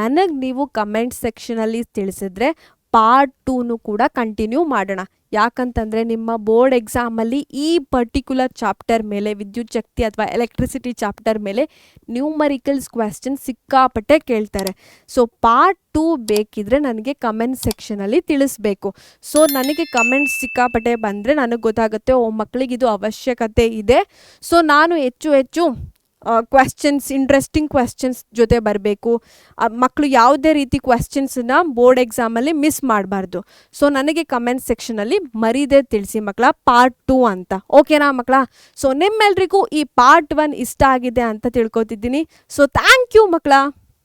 ನನಗೆ ನೀವು ಕಮೆಂಟ್ ಸೆಕ್ಷನಲ್ಲಿ ತಿಳಿಸಿದ್ರೆ ಪಾರ್ಟ್ 2 ಕೂಡ ಕಂಟಿನ್ಯೂ ಮಾಡೋಣ. ಯಾಕಂತಂದರೆ ನಿಮ್ಮ ಬೋರ್ಡ್ ಎಕ್ಸಾಮಲ್ಲಿ ಈ ಪರ್ಟಿಕ್ಯುಲರ್ ಚಾಪ್ಟರ್ ಮೇಲೆ, ವಿದ್ಯುತ್ ಶಕ್ತಿ ಅಥವಾ ಎಲೆಕ್ಟ್ರಿಸಿಟಿ ಚಾಪ್ಟರ್ ಮೇಲೆ ನ್ಯೂಮರಿಕಲ್ಸ್ ಕ್ವೆಶ್ಚನ್ ಸಿಕ್ಕಾಪಟ್ಟೆ ಕೇಳ್ತಾರೆ. ಸೊ ಪಾರ್ಟ್ 2 ಬೇಕಿದ್ರೆ ನನಗೆ ಕಮೆಂಟ್ ಸೆಕ್ಷನಲ್ಲಿ ತಿಳಿಸ್ಬೇಕು. ಸೊ ನನಗೆ ಕಮೆಂಟ್ಸ್ ಸಿಕ್ಕಾಪಟ್ಟೆ ಬಂದರೆ ನನಗೆ ಗೊತ್ತಾಗುತ್ತೆ, ಓ ಮಕ್ಕಳಿಗೆ ಇದು ಅವಶ್ಯಕತೆ ಇದೆ. ಸೊ ನಾನು ಹೆಚ್ಚು ಕ್ವೆಶ್ಚನ್ಸ್, ಇಂಟ್ರೆಸ್ಟಿಂಗ್ ಕ್ವೆಶ್ಚನ್ಸ್ ಜೊತೆ ಬರಬೇಕು. ಮಕ್ಕಳು ಯಾವುದೇ ರೀತಿ ಕ್ವೆಶ್ಚನ್ಸನ್ನ ಬೋರ್ಡ್ ಎಕ್ಸಾಮಲ್ಲಿ ಮಿಸ್ ಮಾಡಬಾರ್ದು. ಸೊ ನನಗೆ ಕಮೆಂಟ್ ಸೆಕ್ಷನಲ್ಲಿ ಮರೀದೆ ತಿಳಿಸಿ ಮಕ್ಕಳ ಪಾರ್ಟ್ 2 ಅಂತ. ಓಕೆನಾ ಮಕ್ಕಳ? ಸೊ ನಿಮ್ಮೆಲ್ರಿಗೂ ಈ ಪಾರ್ಟ್ 1 ಇಷ್ಟ ಆಗಿದೆ ಅಂತ ತಿಳ್ಕೊತಿದ್ದೀನಿ. ಸೊ ಥ್ಯಾಂಕ್ ಯು ಮಕ್ಕಳ.